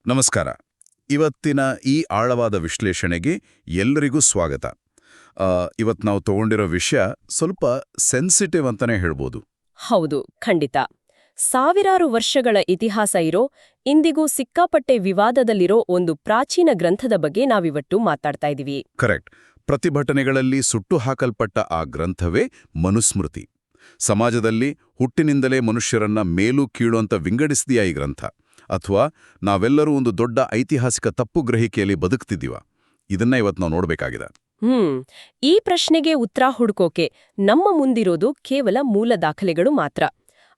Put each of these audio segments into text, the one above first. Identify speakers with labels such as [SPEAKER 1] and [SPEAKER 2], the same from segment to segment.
[SPEAKER 1] ನಮಸ್ಕಾರ. ಇವತ್ತಿನ ಈ ಆಳವಾದ ವಿಶ್ಲೇಷಣೆಗೆ ಎಲ್ಲರಿಗೂ ಸ್ವಾಗತ. ಇವತ್ತು ನಾವು ತಗೊಂಡಿರೋ ವಿಷಯ ಸ್ವಲ್ಪ ಸೆನ್ಸಿಟಿವ್ ಅಂತಾನೆ ಹೇಳ್ಬೋದು.
[SPEAKER 2] ಹೌದು, ಖಂಡಿತ. ಸಾವಿರಾರು ವರ್ಷಗಳ ಇತಿಹಾಸ ಇರೋ, ಇಂದಿಗೂ ಸಿಕ್ಕಾಪಟ್ಟೆ ವಿವಾದದಲ್ಲಿರೋ ಒಂದು ಪ್ರಾಚೀನ ಗ್ರಂಥದ ಬಗ್ಗೆ ನಾವಿವತ್ತು ಮಾತಾಡ್ತಾ ಇದ್ದೀವಿ.
[SPEAKER 1] ಕರೆಕ್ಟ್. ಪ್ರತಿಭಟನೆಗಳಲ್ಲಿ ಸುಟ್ಟು ಹಾಕಲ್ಪಟ್ಟ ಆ ಗ್ರಂಥವೇ ಮನುಸ್ಮೃತಿ. ಸಮಾಜದಲ್ಲಿ ಹುಟ್ಟಿನಿಂದಲೇ ಮನುಷ್ಯರನ್ನ ಮೇಲು ಕೀಳು ಅಂತ ವಿಂಗಡಿಸಿದೆಯಾ ಈ ಗ್ರಂಥ? ಅಥವಾ ನಾವೆಲ್ಲರೂ ಒಂದು ದೊಡ್ಡ ಐತಿಹಾಸಿಕ ತಪ್ಪು ಗ್ರಹಿಕೆಯಲ್ಲಿ ಬದುಕ್ತಿದ್ದೀವ? ಇದನ್ನ ಇವತ್ತು ನಾವು ನೋಡ್ಬೇಕಾಗಿದೆ.
[SPEAKER 2] ಈ ಪ್ರಶ್ನೆಗೆ ಉತ್ತರ ಹುಡುಕೋಕೆ ನಮ್ಮ ಮುಂದಿರೋದು ಕೇವಲ ಮೂಲ ದಾಖಲೆಗಳು ಮಾತ್ರ.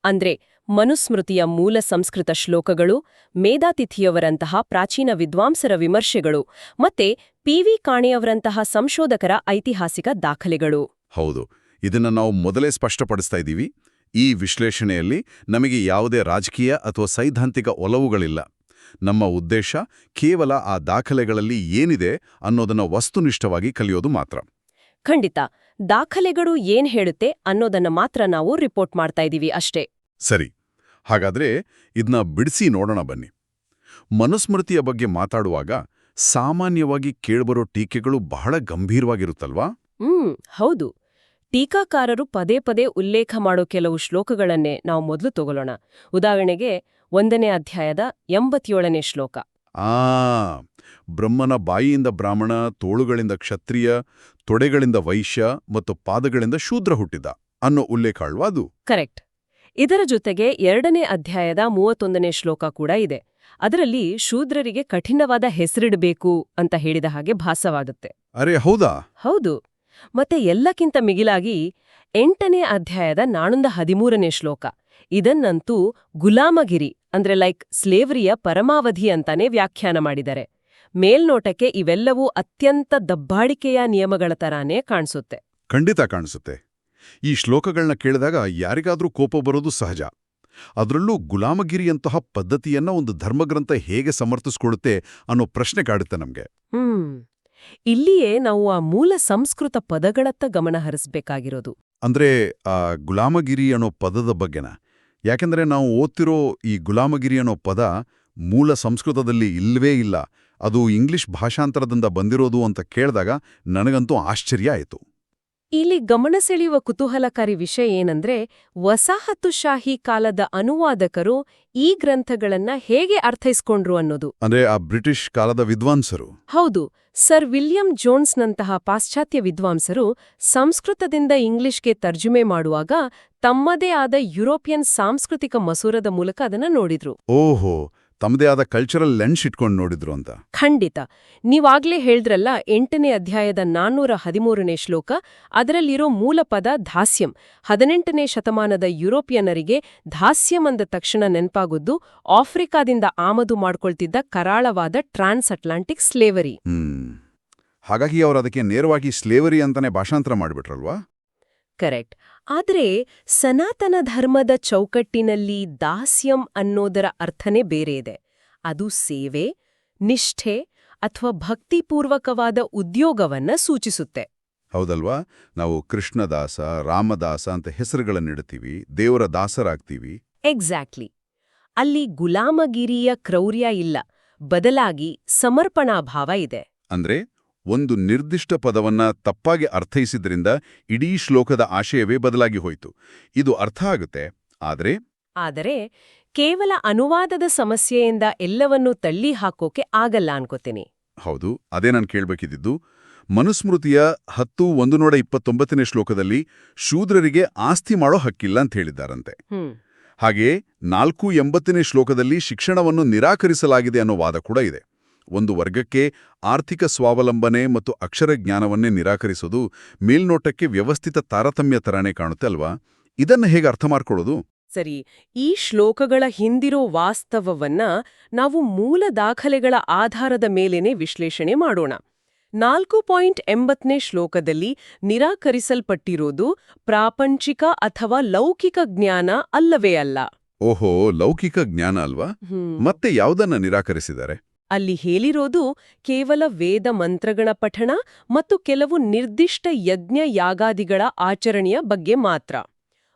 [SPEAKER 2] ಅಂದ್ರೆ ಮನುಸ್ಮೃತಿಯ ಮೂಲ ಸಂಸ್ಕೃತ ಶ್ಲೋಕಗಳು, ಮೇಧಾತಿಥಿಯವರಂತಹ ಪ್ರಾಚೀನ ವಿದ್ವಾಂಸರ ವಿಮರ್ಶೆಗಳು, ಮತ್ತೆ ಪಿ.ವಿ. ಕಾಣೆಯವರಂತಹ ಸಂಶೋಧಕರ ಐತಿಹಾಸಿಕ ದಾಖಲೆಗಳು.
[SPEAKER 1] ಹೌದು, ಇದನ್ನ ನಾವು ಮೊದಲೇ ಸ್ಪಷ್ಟಪಡಿಸ್ತಾ ಇದ್ದೀವಿ. ಈ ವಿಶ್ಲೇಷಣೆಯಲ್ಲಿ ನಮಗೆ ಯಾವುದೇ ರಾಜಕೀಯ ಅಥವಾ ಸೈದ್ಧಾಂತಿಕ ಒಲವುಗಳಿಲ್ಲ. ನಮ್ಮ ಉದ್ದೇಶ ಕೇವಲ ಆ ದಾಖಲೆಗಳಲ್ಲಿ ಏನಿದೆ ಅನ್ನೋದನ್ನ ವಸ್ತುನಿಷ್ಠವಾಗಿ ಕಲಿಯೋದು ಮಾತ್ರ.
[SPEAKER 2] ಖಂಡಿತ. ದಾಖಲೆಗಳು ಏನ್ ಹೇಳುತ್ತೆ ಅನ್ನೋದನ್ನ ಮಾತ್ರ ನಾವು ರಿಪೋರ್ಟ್ ಮಾಡ್ತಾ ಇದ್ದೀವಿ ಅಷ್ಟೇ.
[SPEAKER 1] ಸರಿ, ಹಾಗಾದ್ರೆ ಇದನ್ನ ಬಿಡಿಸಿ ನೋಡೋಣ ಬನ್ನಿ. ಮನುಸ್ಮೃತಿಯ ಬಗ್ಗೆ ಮಾತಾಡುವಾಗ ಸಾಮಾನ್ಯವಾಗಿ ಕೇಳ್ಬರೋ ಟೀಕೆಗಳು ಬಹಳ ಗಂಭೀರವಾಗಿರುತ್ತಲ್ವಾ?
[SPEAKER 2] ಹೌದು. ಟೀಕಾಕಾರರು ಪದೇ ಪದೇ ಉಲ್ಲೇಖ ಮಾಡೋ ಕೆಲವು ಶ್ಲೋಕಗಳನ್ನೇ ನಾವು ಮೊದಲು ತಗೊಳ್ಳೋಣ. ಉದಾಹರಣೆಗೆ 1ನೇ ಅಧ್ಯಾಯದ 87ನೇ ಶ್ಲೋಕ.
[SPEAKER 1] ಬ್ರಹ್ಮನ ಬಾಯಿಯಿಂದ ಬ್ರಾಹ್ಮಣ, ತೋಳುಗಳಿಂದ ಕ್ಷತ್ರಿಯ, ತೊಡೆಗಳಿಂದ ವೈಶ್ಯ ಮತ್ತು ಪಾದಗಳಿಂದ ಶೂದ್ರ ಹುಟ್ಟಿದ ಅನ್ನೋ ಉಲ್ಲೇಖ ಅಲ್ವಾ ಅದು?
[SPEAKER 2] ಕರೆಕ್ಟ್. ಇದರ ಜೊತೆಗೆ 2ನೇ ಅಧ್ಯಾಯದ 31ನೇ ಶ್ಲೋಕ ಕೂಡ ಇದೆ. ಅದರಲ್ಲಿ ಶೂದ್ರರಿಗೆ ಕಠಿಣವಾದ ಹೆಸರಿಡಬೇಕು ಅಂತ ಹೇಳಿದ ಹಾಗೆ ಭಾಸವಾಗುತ್ತೆ.
[SPEAKER 1] ಅರೆ ಹೌದಾ?
[SPEAKER 2] ಹೌದು. ಮತ್ತೆ ಎಲ್ಲಕ್ಕಿಂತ ಮಿಗಿಲಾಗಿ 8ನೇ ಅಧ್ಯಾಯದ 413ನೇ ಶ್ಲೋಕ. ಇದನ್ನಂತೂ ಗುಲಾಮಗಿರಿ ಅಂದ್ರೆ ಸ್ಲೇವರಿಯ ಪರಮಾವಧಿ ಅಂತಾನೆ ವ್ಯಾಖ್ಯಾನ ಮಾಡಿದರೆ. ಮೇಲ್ನೋಟಕ್ಕೆ ಇವೆಲ್ಲವೂ ಅತ್ಯಂತ ದಬ್ಬಾಳಿಕೆಯ ನಿಯಮಗಳ ತರಾನೇ ಕಾಣಿಸುತ್ತೆ.
[SPEAKER 1] ಖಂಡಿತ ಕಾಣಿಸುತ್ತೆ. ಈ ಶ್ಲೋಕಗಳನ್ನ ಕೇಳಿದಾಗ ಯಾರಿಗಾದ್ರೂ ಕೋಪ ಬರೋದು ಸಹಜ. ಅದರಲ್ಲೂ ಗುಲಾಮಗಿರಿಯಂತಹ ಪದ್ಧತಿಯನ್ನ ಒಂದು ಧರ್ಮಗ್ರಂಥ ಹೇಗೆ ಸಮರ್ಥಿಸ್ಕೊಡುತ್ತೆ ಅನ್ನೋ ಪ್ರಶ್ನೆ ಕಾಡುತ್ತೆ ನಮ್ಗೆ.
[SPEAKER 2] ಇಲ್ಲಿಯೇ ನಾವು ಆ ಮೂಲ ಸಂಸ್ಕೃತ ಪದಗಳತ್ತ ಗಮನ ಹರಿಸಬೇಕಾಗಿರೋದು.
[SPEAKER 1] ಅಂದ್ರೆ ಆ ಗುಲಾಮಗಿರಿ ಅನ್ನೋ ಪದದ ಬಗ್ಗೆನ. ಯಾಕೆಂದ್ರೆ ನಾವು ಓದ್ತಿರೋ ಈ ಗುಲಾಮಗಿರಿ ಅನ್ನೋ ಪದ ಮೂಲ ಸಂಸ್ಕೃತದಲ್ಲಿ ಇಲ್ಲವೇ ಇಲ್ಲ. ಅದು ಇಂಗ್ಲಿಷ್ ಭಾಷಾಂತರದಿಂದ ಬಂದಿರೋದು ಅಂತ ಕೇಳಿದಾಗ ನನಗಂತೂ ಆಶ್ಚರ್ಯ ಆಯಿತು.
[SPEAKER 2] ಇಲ್ಲಿ ಗಮನ ಸೆಳೆಯುವ ಕುತೂಹಲಕಾರಿ ವಿಷಯ ಏನಂದ್ರೆ, ವಸಾಹತುಶಾಹಿ ಕಾಲದ ಅನುವಾದಕರು ಈ ಗ್ರಂಥಗಳನ್ನ ಹೇಗೆ ಅರ್ಥೈಸ್ಕೊಂಡ್ರು ಅನ್ನೋದು.
[SPEAKER 1] ಅಂದ್ರೆ ಆ ಬ್ರಿಟಿಷ್ ಕಾಲದ ವಿದ್ವಾಂಸರು.
[SPEAKER 2] ಹೌದು. ಸರ್ ವಿಲಿಯಂ ಜೋನ್ಸ್ನಂತಹ ಪಾಶ್ಚಾತ್ಯ ವಿದ್ವಾಂಸರು ಸಂಸ್ಕೃತದಿಂದ ಇಂಗ್ಲಿಷ್ಗೆ ತರ್ಜುಮೆ ಮಾಡುವಾಗ ತಮ್ಮದೇ ಆದ ಯುರೋಪಿಯನ್ ಸಾಂಸ್ಕೃತಿಕ ಮಸೂರದ ಮೂಲಕ ಅದನ್ನ ನೋಡಿದ್ರು.
[SPEAKER 1] ಓಹೋ, ತಮ್ಮದೇ ಆದ ಕಲ್ಚರಲ್ ಲೆನ್ಸ್ ಇಟ್ಕೊಂಡು ನೋಡಿದ್ರು ಅಂತ.
[SPEAKER 2] ಖಂಡಿತ. ನೀವಾಗ್ಲೇ ಹೇಳಿದ್ರಲ್ಲ 8ನೇ ಅಧ್ಯಾಯದ 413ನೇ ಶ್ಲೋಕ, ಅದರಲ್ಲಿರೋ ಮೂಲ ಪದ ದಾಸ್ಯಂ. 18ನೇ ಶತಮಾನದ ಯುರೋಪಿಯನ್ನರಿಗೆ ದಾಸ್ಯಂ ಅಂದ ತಕ್ಷಣ ನೆನ್ಪಾಗುವುದು ಆಫ್ರಿಕಾದಿಂದ ಆಮದು ಮಾಡ್ಕೊಳ್ತಿದ್ದ ಕರಾಳವಾದ ಟ್ರಾನ್ಸ್ ಅಟ್ಲಾಂಟಿಕ್ ಸ್ಲೇವರಿ.
[SPEAKER 1] ಹಾಗಾಗಿ ಅವರು ಅದಕ್ಕೆ ನೇರವಾಗಿ ಸ್ಲೇವರಿ ಅಂತಾನೆ ಭಾಷಾಂತರ ಮಾಡಿಬಿಟ್ರಲ್ವಾ?
[SPEAKER 2] ಕರೆಕ್ಟ್. ಆದರೆ ಸನಾತನ ಧರ್ಮದ ಚೌಕಟ್ಟಿನಲ್ಲಿ ದಾಸ್ಯಂ ಅನ್ನೋದರ ಅರ್ಥನೇ ಬೇರೆ ಇದೆ. ಅದು ಸೇವೆ, ನಿಷ್ಠೆ ಅಥವಾ ಭಕ್ತಿಪೂರ್ವಕವಾದ ಉದ್ಯೋಗವನ್ನ ಸೂಚಿಸುತ್ತೆ.
[SPEAKER 1] ಹೌದಲ್ವಾ? ನಾವು ಕೃಷ್ಣದಾಸ, ರಾಮದಾಸ ಅಂತ ಹೆಸರುಗಳನ್ನಿಡ್ತೀವಿ, ದೇವರ ದಾಸರಾಗ್ತೀವಿ.
[SPEAKER 2] ಎಕ್ಸಾಕ್ಟ್ಲಿ. ಅಲ್ಲಿ ಗುಲಾಮಗಿರಿಯ ಕ್ರೌರ್ಯ ಇಲ್ಲ, ಬದಲಾಗಿ ಸಮರ್ಪಣಾಭಾವ ಇದೆ.
[SPEAKER 1] ಅಂದ್ರೆ ಒಂದು ನಿರ್ದಿಷ್ಟ ಪದವನ್ನ ತಪ್ಪಾಗಿ ಅರ್ಥೈಸಿದ್ರಿಂದ ಇಡೀ ಶ್ಲೋಕದ ಆಶಯವೇ ಬದಲಾಗಿ ಹೋಯಿತು. ಇದು ಅರ್ಥ ಆಗುತ್ತೆ. ಆದರೆ
[SPEAKER 2] ಕೇವಲ ಅನುವಾದದ ಸಮಸ್ಯೆಯಿಂದ ಎಲ್ಲವನ್ನೂ ತಳ್ಳಿ ಹಾಕೋಕೆ ಆಗಲ್ಲ ಅನ್ಕೋತೀನಿ.
[SPEAKER 1] ಹೌದು, ಅದೇ ನಾನು ಕೇಳ್ಬೇಕಿದ್ದು. ಮನುಸ್ಮೃತಿಯ 10:129ನೇ ಶ್ಲೋಕದಲ್ಲಿ ಶೂದ್ರರಿಗೆ ಆಸ್ತಿ ಮಾಡೋ ಹಕ್ಕಿಲ್ಲ ಅಂತ ಹೇಳಿದ್ದಾರಂತೆ. ಹಾಗೆಯೇ 4:80ನೇ ಶ್ಲೋಕದಲ್ಲಿ ಶಿಕ್ಷಣವನ್ನು ನಿರಾಕರಿಸಲಾಗಿದೆ ಅನ್ನೋ ವಾದ ಕೂಡ ಇದೆ. ಒಂದು ವರ್ಗಕ್ಕೆ ಆರ್ಥಿಕ ಸ್ವಾವಲಂಬನೆ ಮತ್ತು ಅಕ್ಷರ ಜ್ಞಾನವನ್ನೇ ನಿರಾಕರಿಸೋದು ಮೇಲ್ನೋಟಕ್ಕೆ ವ್ಯವಸ್ಥಿತ ತಾರತಮ್ಯ ತರಾನೇ ಕಾಣುತ್ತೆ ಅಲ್ವಾ? ಇದನ್ನ ಹೇಗೆ ಅರ್ಥ ಮಾಡ್ಕೊಳ್ಳೋದು?
[SPEAKER 2] ಸರಿ, ಈ ಶ್ಲೋಕಗಳ ಹಿಂದಿರೋ ವಾಸ್ತವವನ್ನ ನಾವು ಮೂಲ ದಾಖಲೆಗಳ ಆಧಾರದ ಮೇಲೇನೆ ವಿಶ್ಲೇಷಣೆ ಮಾಡೋಣ. 4.80ನೇ ಶ್ಲೋಕದಲ್ಲಿ ನಿರಾಕರಿಸಲ್ಪಟ್ಟಿರೋದು ಪ್ರಾಪಂಚಿಕ ಅಥವಾ ಲೌಕಿಕ ಜ್ಞಾನ ಅಲ್ಲವೇ ಅಲ್ಲ.
[SPEAKER 1] ಓಹೋ, ಲೌಕಿಕ ಜ್ಞಾನ ಅಲ್ವಾ? ಮತ್ತೆ ಯಾವುದನ್ನ ನಿರಾಕರಿಸಿದ್ದಾರೆ?
[SPEAKER 2] ಅಲ್ಲಿ ಹೇಳಿರೋದು ಕೇವಲ ವೇದ ಮಂತ್ರಗಳ ಪಠಣ ಮತ್ತು ಕೆಲವು ನಿರ್ದಿಷ್ಟ ಯಜ್ಞ ಯಾಗಾದಿಗಳ ಆಚರಣೆಯ ಬಗ್ಗೆ ಮಾತ್ರ.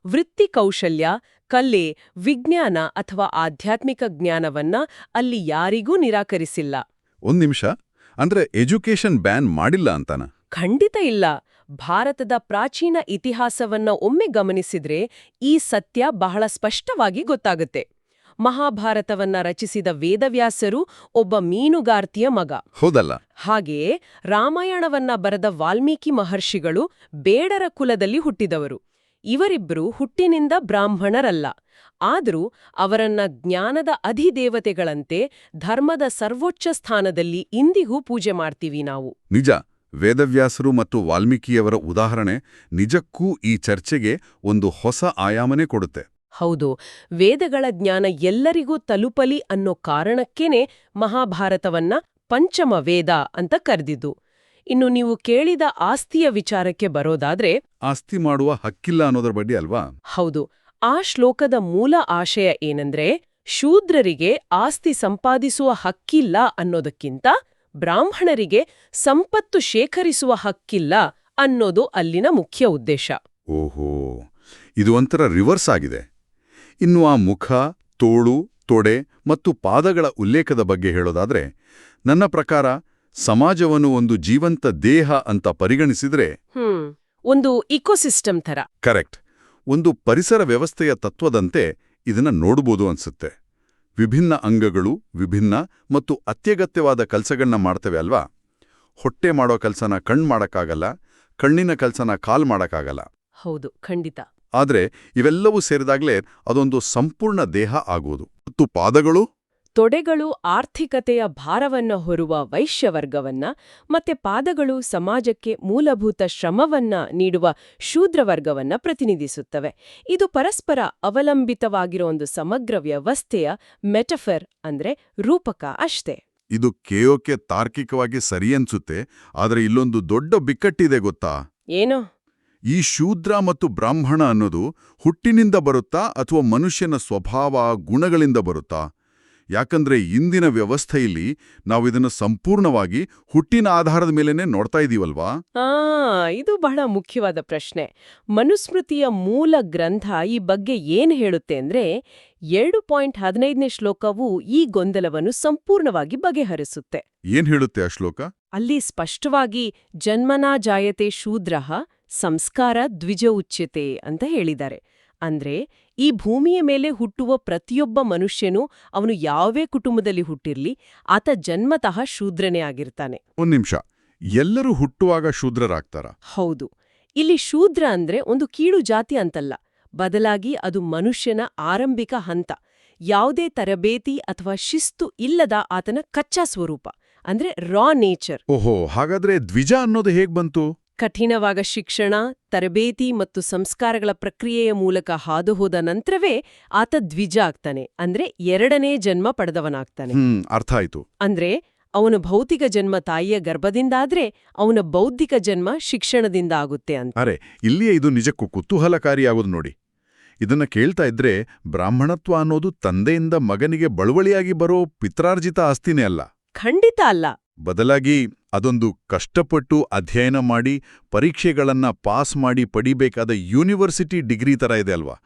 [SPEAKER 2] ವೃತ್ತಿ ಕೌಶಲ್ಯ, ಕಲೆ ವಿಜ್ಞಾನ ಅಥವಾ ಆಧ್ಯಾತ್ಮಿಕ ಜ್ಞಾನವನ್ನ ಅಲ್ಲಿ ಯಾರಿಗೂ ನಿರಾಕರಿಸಿಲ್ಲ.
[SPEAKER 1] ಒಂದ್ ನಿಮಿಷ, ಅಂದ್ರೆ ಎಜುಕೇಷನ್ ಬ್ಯಾನ್ ಮಾಡಿಲ್ಲ ಅಂತಾನ?
[SPEAKER 2] ಖಂಡಿತ ಇಲ್ಲ. ಭಾರತದ ಪ್ರಾಚೀನ ಇತಿಹಾಸವನ್ನ ಒಮ್ಮೆ ಗಮನಿಸಿದ್ರೆ ಈ ಸತ್ಯ ಬಹಳ ಸ್ಪಷ್ಟವಾಗಿ ಗೊತ್ತಾಗುತ್ತೆ. ಮಹಾಭಾರತವನ್ನ ರಚಿಸಿದ ವೇದವ್ಯಾಸರು ಒಬ್ಬ ಮೀನುಗಾರ್ತಿಯ ಮಗ.
[SPEAKER 1] ಹೌದಲ್ಲ?
[SPEAKER 2] ಹಾಗೆಯೇ ರಾಮಾಯಣವನ್ನ ಬರೆದ ವಾಲ್ಮೀಕಿ ಮಹರ್ಷಿಗಳು ಬೇಡರ ಕುಲದಲ್ಲಿ ಹುಟ್ಟಿದವರು. ಇವರಿಬ್ಬರು ಹುಟ್ಟಿನಿಂದ ಬ್ರಾಹ್ಮಣರಲ್ಲ. ಆದರೂ ಅವರನ್ನ ಜ್ಞಾನದ ಅಧಿದೇವತೆಗಳಂತೆ ಧರ್ಮದ ಸರ್ವೋಚ್ಚ ಸ್ಥಾನದಲ್ಲಿ ಇಂದಿಗೂ ಪೂಜೆ ಮಾಡ್ತೀವಿ ನಾವು.
[SPEAKER 1] ನಿಜ. ವೇದವ್ಯಾಸರು ಮತ್ತು ವಾಲ್ಮೀಕಿಯವರ ಉದಾಹರಣೆ ನಿಜಕ್ಕೂ ಈ ಚರ್ಚೆಗೆ ಒಂದು ಹೊಸ ಆಯಾಮನೆ ಕೊಡುತ್ತೆ.
[SPEAKER 2] ಹೌದು, ವೇದಗಳ ಜ್ಞಾನ ಎಲ್ಲರಿಗೂ ತಲುಪಲಿ ಅನ್ನೋ ಕಾರಣಕ್ಕೇನೆ ಮಹಾಭಾರತವನ್ನ ಪಂಚಮ ವೇದ ಅಂತ ಕರೆದಿದ್ದು. ಇನ್ನು ನೀವು ಕೇಳಿದ ಆಸ್ತಿಯ ವಿಚಾರಕ್ಕೆ ಬರೋದಾದ್ರೆ,
[SPEAKER 1] ಆಸ್ತಿ ಮಾಡುವ ಹಕ್ಕಿಲ್ಲ ಅನ್ನೋದರ ಬಗ್ಗೆ ಅಲ್ವಾ?
[SPEAKER 2] ಹೌದು. ಆ ಶ್ಲೋಕದ ಮೂಲ ಆಶಯ ಏನಂದ್ರೆ, ಶೂದ್ರರಿಗೆ ಆಸ್ತಿ ಸಂಪಾದಿಸುವ ಹಕ್ಕಿಲ್ಲ ಅನ್ನೋದಕ್ಕಿಂತ ಬ್ರಾಹ್ಮಣರಿಗೆ ಸಂಪತ್ತು ಶೇಖರಿಸುವ ಹಕ್ಕಿಲ್ಲ ಅನ್ನೋದು ಅಲ್ಲಿನ ಮುಖ್ಯ ಉದ್ದೇಶ.
[SPEAKER 1] ಓಹೋ, ಇದು ಒಂಥರ ರಿವರ್ಸ್ ಆಗಿದೆ. ಇನ್ನು ಆ ಮುಖ, ತೋಳು, ತೊಡೆ ಮತ್ತು ಪಾದಗಳ ಉಲ್ಲೇಖದ ಬಗ್ಗೆ ಹೇಳೋದಾದ್ರೆ, ನನ್ನ ಪ್ರಕಾರ ಸಮಾಜವನ್ನು ಒಂದು ಜೀವಂತ ದೇಹ ಅಂತ ಪರಿಗಣಿಸಿದ್ರೆ
[SPEAKER 2] ಒಂದು ಇಕೋಸಿಸ್ಟಮ್ ಥರ.
[SPEAKER 1] ಕರೆಕ್ಟ್. ಒಂದು ಪರಿಸರ ವ್ಯವಸ್ಥೆಯ ತತ್ವದಂತೆ ಇದನ್ನ ನೋಡ್ಬೋದು ಅನ್ಸುತ್ತೆ. ವಿಭಿನ್ನ ಅಂಗಗಳು ವಿಭಿನ್ನ ಮತ್ತು ಅತ್ಯಗತ್ಯವಾದ ಕೆಲಸಗಳನ್ನ ಮಾಡ್ತವೆ ಅಲ್ವಾ? ಹೊಟ್ಟೆ ಮಾಡೋ ಕೆಲಸನ ಕಣ್ಣು ಮಾಡಕ್ಕಾಗಲ್ಲ, ಕಣ್ಣಿನ ಕೆಲಸನ ಕಾಲ್ ಮಾಡಕ್ಕಾಗಲ್ಲ.
[SPEAKER 2] ಹೌದು, ಖಂಡಿತ.
[SPEAKER 1] ಆದ್ರೆ ಇವೆಲ್ಲವೂ ಸೇರಿದಾಗ್ಲೇ ಅದೊಂದು ಸಂಪೂರ್ಣ ದೇಹ ಆಗೋದು. ಮತ್ತು ಪಾದಗಳು?
[SPEAKER 2] ತೊಡೆಗಳು ಆರ್ಥಿಕತೆಯ ಭಾರವನ್ನ ಹೊರುವ ವೈಶ್ಯವರ್ಗವನ್ನ, ಮತ್ತೆ ಪಾದಗಳು ಸಮಾಜಕ್ಕೆ ಮೂಲಭೂತ ಶ್ರಮವನ್ನ ನೀಡುವ ಶೂದ್ರವರ್ಗವನ್ನ ಪ್ರತಿನಿಧಿಸುತ್ತವೆ. ಇದು ಪರಸ್ಪರ ಅವಲಂಬಿತವಾಗಿರೋ ಒಂದು ಸಮಗ್ರ ವ್ಯವಸ್ಥೆಯ ಮೆಟಫರ್, ಅಂದ್ರೆ ರೂಪಕ ಅಷ್ಟೇ.
[SPEAKER 1] ಇದು ಕೇಯೋಕೆ ತಾರ್ಕಿಕವಾಗಿ ಸರಿ ಅನ್ಸುತ್ತೆ. ಆದ್ರೆ ಇಲ್ಲೊಂದು ದೊಡ್ಡ ಬಿಕ್ಕಟ್ಟಿದೆ ಗೊತ್ತಾ?
[SPEAKER 2] ಏನೋ?
[SPEAKER 1] ಈ ಶೂದ್ರ ಮತ್ತು ಬ್ರಾಹ್ಮಣ ಅನ್ನೋದು ಹುಟ್ಟಿನಿಂದ ಬರುತ್ತಾ ಅಥವಾ ಮನುಷ್ಯನ ಸ್ವಭಾವ ಗುಣಗಳಿಂದ ಬರುತ್ತಾ? ಯಾಕಂದ್ರೆ ಇಂದಿನ ವ್ಯವಸ್ಥೆಯಲ್ಲಿ ನಾವಿದನ್ನ ಸಂಪೂರ್ಣವಾಗಿ ಹುಟ್ಟಿನ ಆಧಾರದ ಮೇಲೇನೆ ನೋಡ್ತಾ ಇದೀವಲ್ವಾ?
[SPEAKER 2] ಇದು ಬಹಳ ಮುಖ್ಯವಾದ ಪ್ರಶ್ನೆ. ಮನುಸ್ಮೃತಿಯ ಮೂಲ ಗ್ರಂಥ ಈ ಬಗ್ಗೆ ಏನ್ ಹೇಳುತ್ತೆ ಅಂದ್ರೆ, 2.15ನೇ ಶ್ಲೋಕವು ಈ ಗೊಂದಲವನ್ನು ಸಂಪೂರ್ಣವಾಗಿ ಬಗೆಹರಿಸುತ್ತೆ.
[SPEAKER 1] ಏನ್ ಹೇಳುತ್ತೆ ಆ ಶ್ಲೋಕ?
[SPEAKER 2] ಅಲ್ಲಿ ಸ್ಪಷ್ಟವಾಗಿ ಜನ್ಮನಾ ಜಾಯತೆ ಶೂದ್ರಃ ಸಂಸ್ಕಾರ ದ್ವಿಜ ಉಚ್ಯತೆ ಅಂತ ಹೇಳಿದ್ದಾರೆ. ಅಂದ್ರೆ ಈ ಭೂಮಿಯ ಮೇಲೆ ಹುಟ್ಟುವ ಪ್ರತಿಯೊಬ್ಬ ಮನುಷ್ಯನೂ, ಅವನು ಯಾವೇ ಕುಟುಂಬದಲ್ಲಿ ಹುಟ್ಟಿರ್ಲಿ, ಆತ ಜನ್ಮತಃ ಶೂದ್ರನೇ ಆಗಿರ್ತಾನೆ.
[SPEAKER 1] ಒಂದ್ ನಿಮಿಷ, ಎಲ್ಲರೂ ಹುಟ್ಟುವಾಗ ಶೂದ್ರರಾಗ್ತಾರ?
[SPEAKER 2] ಹೌದು. ಇಲ್ಲಿ ಶೂದ್ರ ಅಂದ್ರೆ ಒಂದು ಕೀಳು ಜಾತಿ ಅಂತಲ್ಲ, ಬದಲಾಗಿ ಅದು ಮನುಷ್ಯನ ಆರಂಭಿಕ ಹಂತ. ಯಾವುದೇ ತರಬೇತಿ ಅಥವಾ ಶಿಸ್ತು ಇಲ್ಲದ ಆತನ ಕಚ್ಚಾ ಸ್ವರೂಪ, ಅಂದ್ರೆ ರಾ ನೇಚರ್.
[SPEAKER 1] ಓಹೋ, ಹಾಗಾದ್ರೆ ದ್ವಿಜ ಅನ್ನೋದು ಹೇಗ್ ಬಂತು?
[SPEAKER 2] ಕಠಿಣವಾದ ಶಿಕ್ಷಣ, ತರಬೇತಿ ಮತ್ತು ಸಂಸ್ಕಾರಗಳ ಪ್ರಕ್ರಿಯೆಯ ಮೂಲಕ ಹಾದುಹೋದ ನಂತರವೇ ಆತ ದ್ವಿಜ ಆಗ್ತಾನೆ, ಅಂದ್ರೆ ಎರಡನೇ ಜನ್ಮ ಪಡೆದವನಾಗ್ತಾನೆ.
[SPEAKER 1] ಅರ್ಥ ಆಯ್ತು.
[SPEAKER 2] ಅಂದ್ರೆ ಅವನ ಭೌತಿಕ ಜನ್ಮ ತಾಯಿಯ ಗರ್ಭದಿಂದಾದ್ರೆ ಅವನ ಬೌದ್ಧಿಕ ಜನ್ಮ ಶಿಕ್ಷಣದಿಂದ ಆಗುತ್ತೆ ಅಂತ.
[SPEAKER 1] ಅರೆ, ಇಲ್ಲಿಯೇ ಇದು ನಿಜಕ್ಕೂ ಕುತೂಹಲಕಾರಿಯಾಗೋದು ನೋಡಿ. ಇದನ್ನ ಕೇಳ್ತಾ ಇದ್ರೆ ಬ್ರಾಹ್ಮಣತ್ವ ಅನ್ನೋದು ತಂದೆಯಿಂದ ಮಗನಿಗೆ ಬಳುವಳಿಯಾಗಿ ಬರೋ ಪಿತ್ರಾರ್ಜಿತ ಆಸ್ತಿನೇ ಅಲ್ಲ.
[SPEAKER 2] ಖಂಡಿತ ಅಲ್ಲ.
[SPEAKER 1] ಬದಲಾಗಿ ಅದೊಂದು ಕಷ್ಟಪಟ್ಟು ಅಧ್ಯಯನ ಮಾಡಿ ಪರೀಕ್ಷೆಗಳನ್ನ ಪಾಸ್ ಮಾಡಿ ಪಡಿಬೇಕಾದ ಯೂನಿವರ್ಸಿಟಿ ಡಿಗ್ರಿ ತರ ಇದೆ ಅಲ್ವಾ?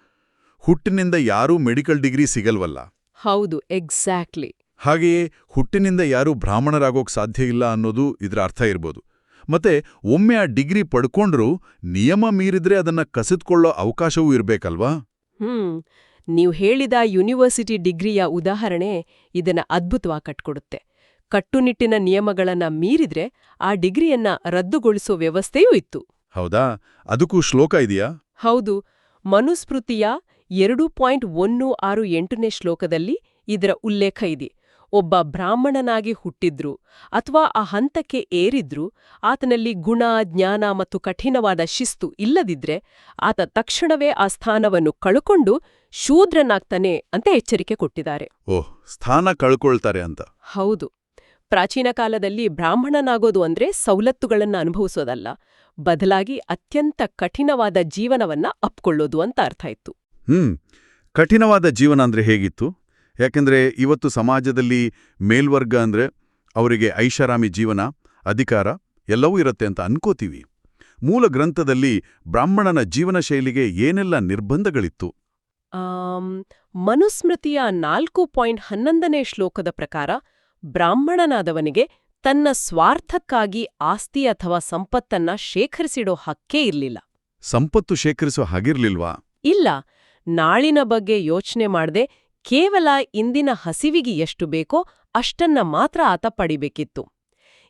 [SPEAKER 1] ಹುಟ್ಟಿನಿಂದ ಯಾರೂ ಮೆಡಿಕಲ್ ಡಿಗ್ರಿ ಸಿಗಲ್ವಲ್ಲ.
[SPEAKER 2] ಹೌದು, ಎಕ್ಸಾಕ್ಟ್ಲಿ.
[SPEAKER 1] ಹಾಗೆಯೇ ಹುಟ್ಟಿನಿಂದ ಯಾರೂ ಬ್ರಾಹ್ಮಣರಾಗೋಕ್ ಸಾಧ್ಯ ಇಲ್ಲ ಅನ್ನೋದು ಇದರ ಅರ್ಥ ಇರ್ಬೋದು. ಮತ್ತೆ ಒಮ್ಮೆ ಆ ಡಿಗ್ರಿ ಪಡ್ಕೊಂಡ್ರೂ ನಿಯಮ ಮೀರಿದ್ರೆ ಅದನ್ನ ಕಸಿದ್ಕೊಳ್ಳೋ ಅವಕಾಶವೂ ಇರ್ಬೇಕಲ್ವಾ?
[SPEAKER 2] ನೀವು ಹೇಳಿದ ಯೂನಿವರ್ಸಿಟಿ ಡಿಗ್ರಿಯ ಉದಾಹರಣೆ ಇದನ್ನ ಅದ್ಭುತವಾಗಿ ಕಟ್ಕೊಡುತ್ತೆ. ಕಟ್ಟುನಿಟ್ಟಿನ ನಿಯಮಗಳನ್ನ ಮೀರಿದ್ರೆ ಆ ಡಿಗ್ರಿಯನ್ನ ರದ್ದುಗೊಳಿಸೋ ವ್ಯವಸ್ಥೆಯೂ ಇತ್ತು.
[SPEAKER 1] ಹೌದಾ? ಅದಕ್ಕೂ ಶ್ಲೋಕ ಇದೆಯಾ?
[SPEAKER 2] ಹೌದು. ಮನುಸ್ಮೃತಿಯ 2.168ನೇ ಶ್ಲೋಕದಲ್ಲಿ ಇದರ ಉಲ್ಲೇಖ ಇದೆ. ಒಬ್ಬ ಬ್ರಾಹ್ಮಣನಾಗಿ ಹುಟ್ಟಿದ್ರು ಅಥವಾ ಆ ಹಂತಕ್ಕೆ ಏರಿದ್ರು, ಆತನಲ್ಲಿ ಗುಣ, ಜ್ಞಾನ ಮತ್ತು ಕಠಿಣವಾದ ಶಿಸ್ತು ಇಲ್ಲದಿದ್ರೆ ಆತ ತಕ್ಷಣವೇ ಆ ಸ್ಥಾನವನ್ನು ಕಳ್ಕೊಂಡು ಶೂದ್ರನಾಗ್ತಾನೆ ಅಂತ ಎಚ್ಚರಿಕೆ ಕೊಟ್ಟಿದ್ದಾರೆ.
[SPEAKER 1] ಓಹ್, ಸ್ಥಾನ ಕಳ್ಕೊಳ್ತಾರೆ ಅಂತ.
[SPEAKER 2] ಹೌದು. ಪ್ರಾಚೀನ ಕಾಲದಲ್ಲಿ ಬ್ರಾಹ್ಮಣನಾಗೋದು ಅಂದ್ರೆ ಸವಲತ್ತುಗಳನ್ನ ಅನುಭವಿಸೋದಲ್ಲ, ಬದಲಾಗಿ ಅತ್ಯಂತ ಕಠಿಣವಾದ ಜೀವನವನ್ನ ಅಪ್ಕೊಳ್ಳೋದು ಅಂತ ಅರ್ಥ ಇತ್ತು.
[SPEAKER 1] ಕಠಿಣವಾದ ಜೀವನ ಅಂದ್ರೆ ಹೇಗಿತ್ತು? ಯಾಕೆಂದ್ರೆ ಇವತ್ತು ಸಮಾಜದಲ್ಲಿ ಮೇಲ್ವರ್ಗ ಅಂದ್ರೆ ಅವರಿಗೆ ಐಷಾರಾಮಿ ಜೀವನ, ಅಧಿಕಾರ ಎಲ್ಲವೂ ಇರುತ್ತೆ ಅಂತ ಅನ್ಕೋತೀವಿ. ಮೂಲ ಗ್ರಂಥದಲ್ಲಿ ಬ್ರಾಹ್ಮಣನ ಜೀವನ ಶೈಲಿಗೆ ಏನೆಲ್ಲ ನಿರ್ಬಂಧಗಳಿತ್ತು?
[SPEAKER 2] ಮನುಸ್ಮೃತಿಯ 4.11ನೇ ಶ್ಲೋಕದ ಪ್ರಕಾರ ಬ್ರಾಹ್ಮಣನಾದವನಿಗೆ ತನ್ನ ಸ್ವಾರ್ಥಕ್ಕಾಗಿ ಆಸ್ತಿ ಅಥವಾ ಸಂಪತ್ತನ್ನ ಶೇಖರಿಸಿಡೋ ಹಕ್ಕೇ ಇರ್ಲಿಲ್ಲ.
[SPEAKER 1] ಸಂಪತ್ತು ಶೇಖರಿಸೋ ಹಾಗಿರ್ಲಿಲ್ವಾ?
[SPEAKER 2] ಇಲ್ಲ, ನಾಳಿನ ಬಗ್ಗೆ ಯೋಚನೆ ಮಾಡದೆ ಕೇವಲ ಇಂದಿನ ಹಸಿವಿಗೆ ಎಷ್ಟು ಬೇಕೋ ಅಷ್ಟನ್ನ ಮಾತ್ರ ಆತ ಪಡಿಬೇಕಿತ್ತು.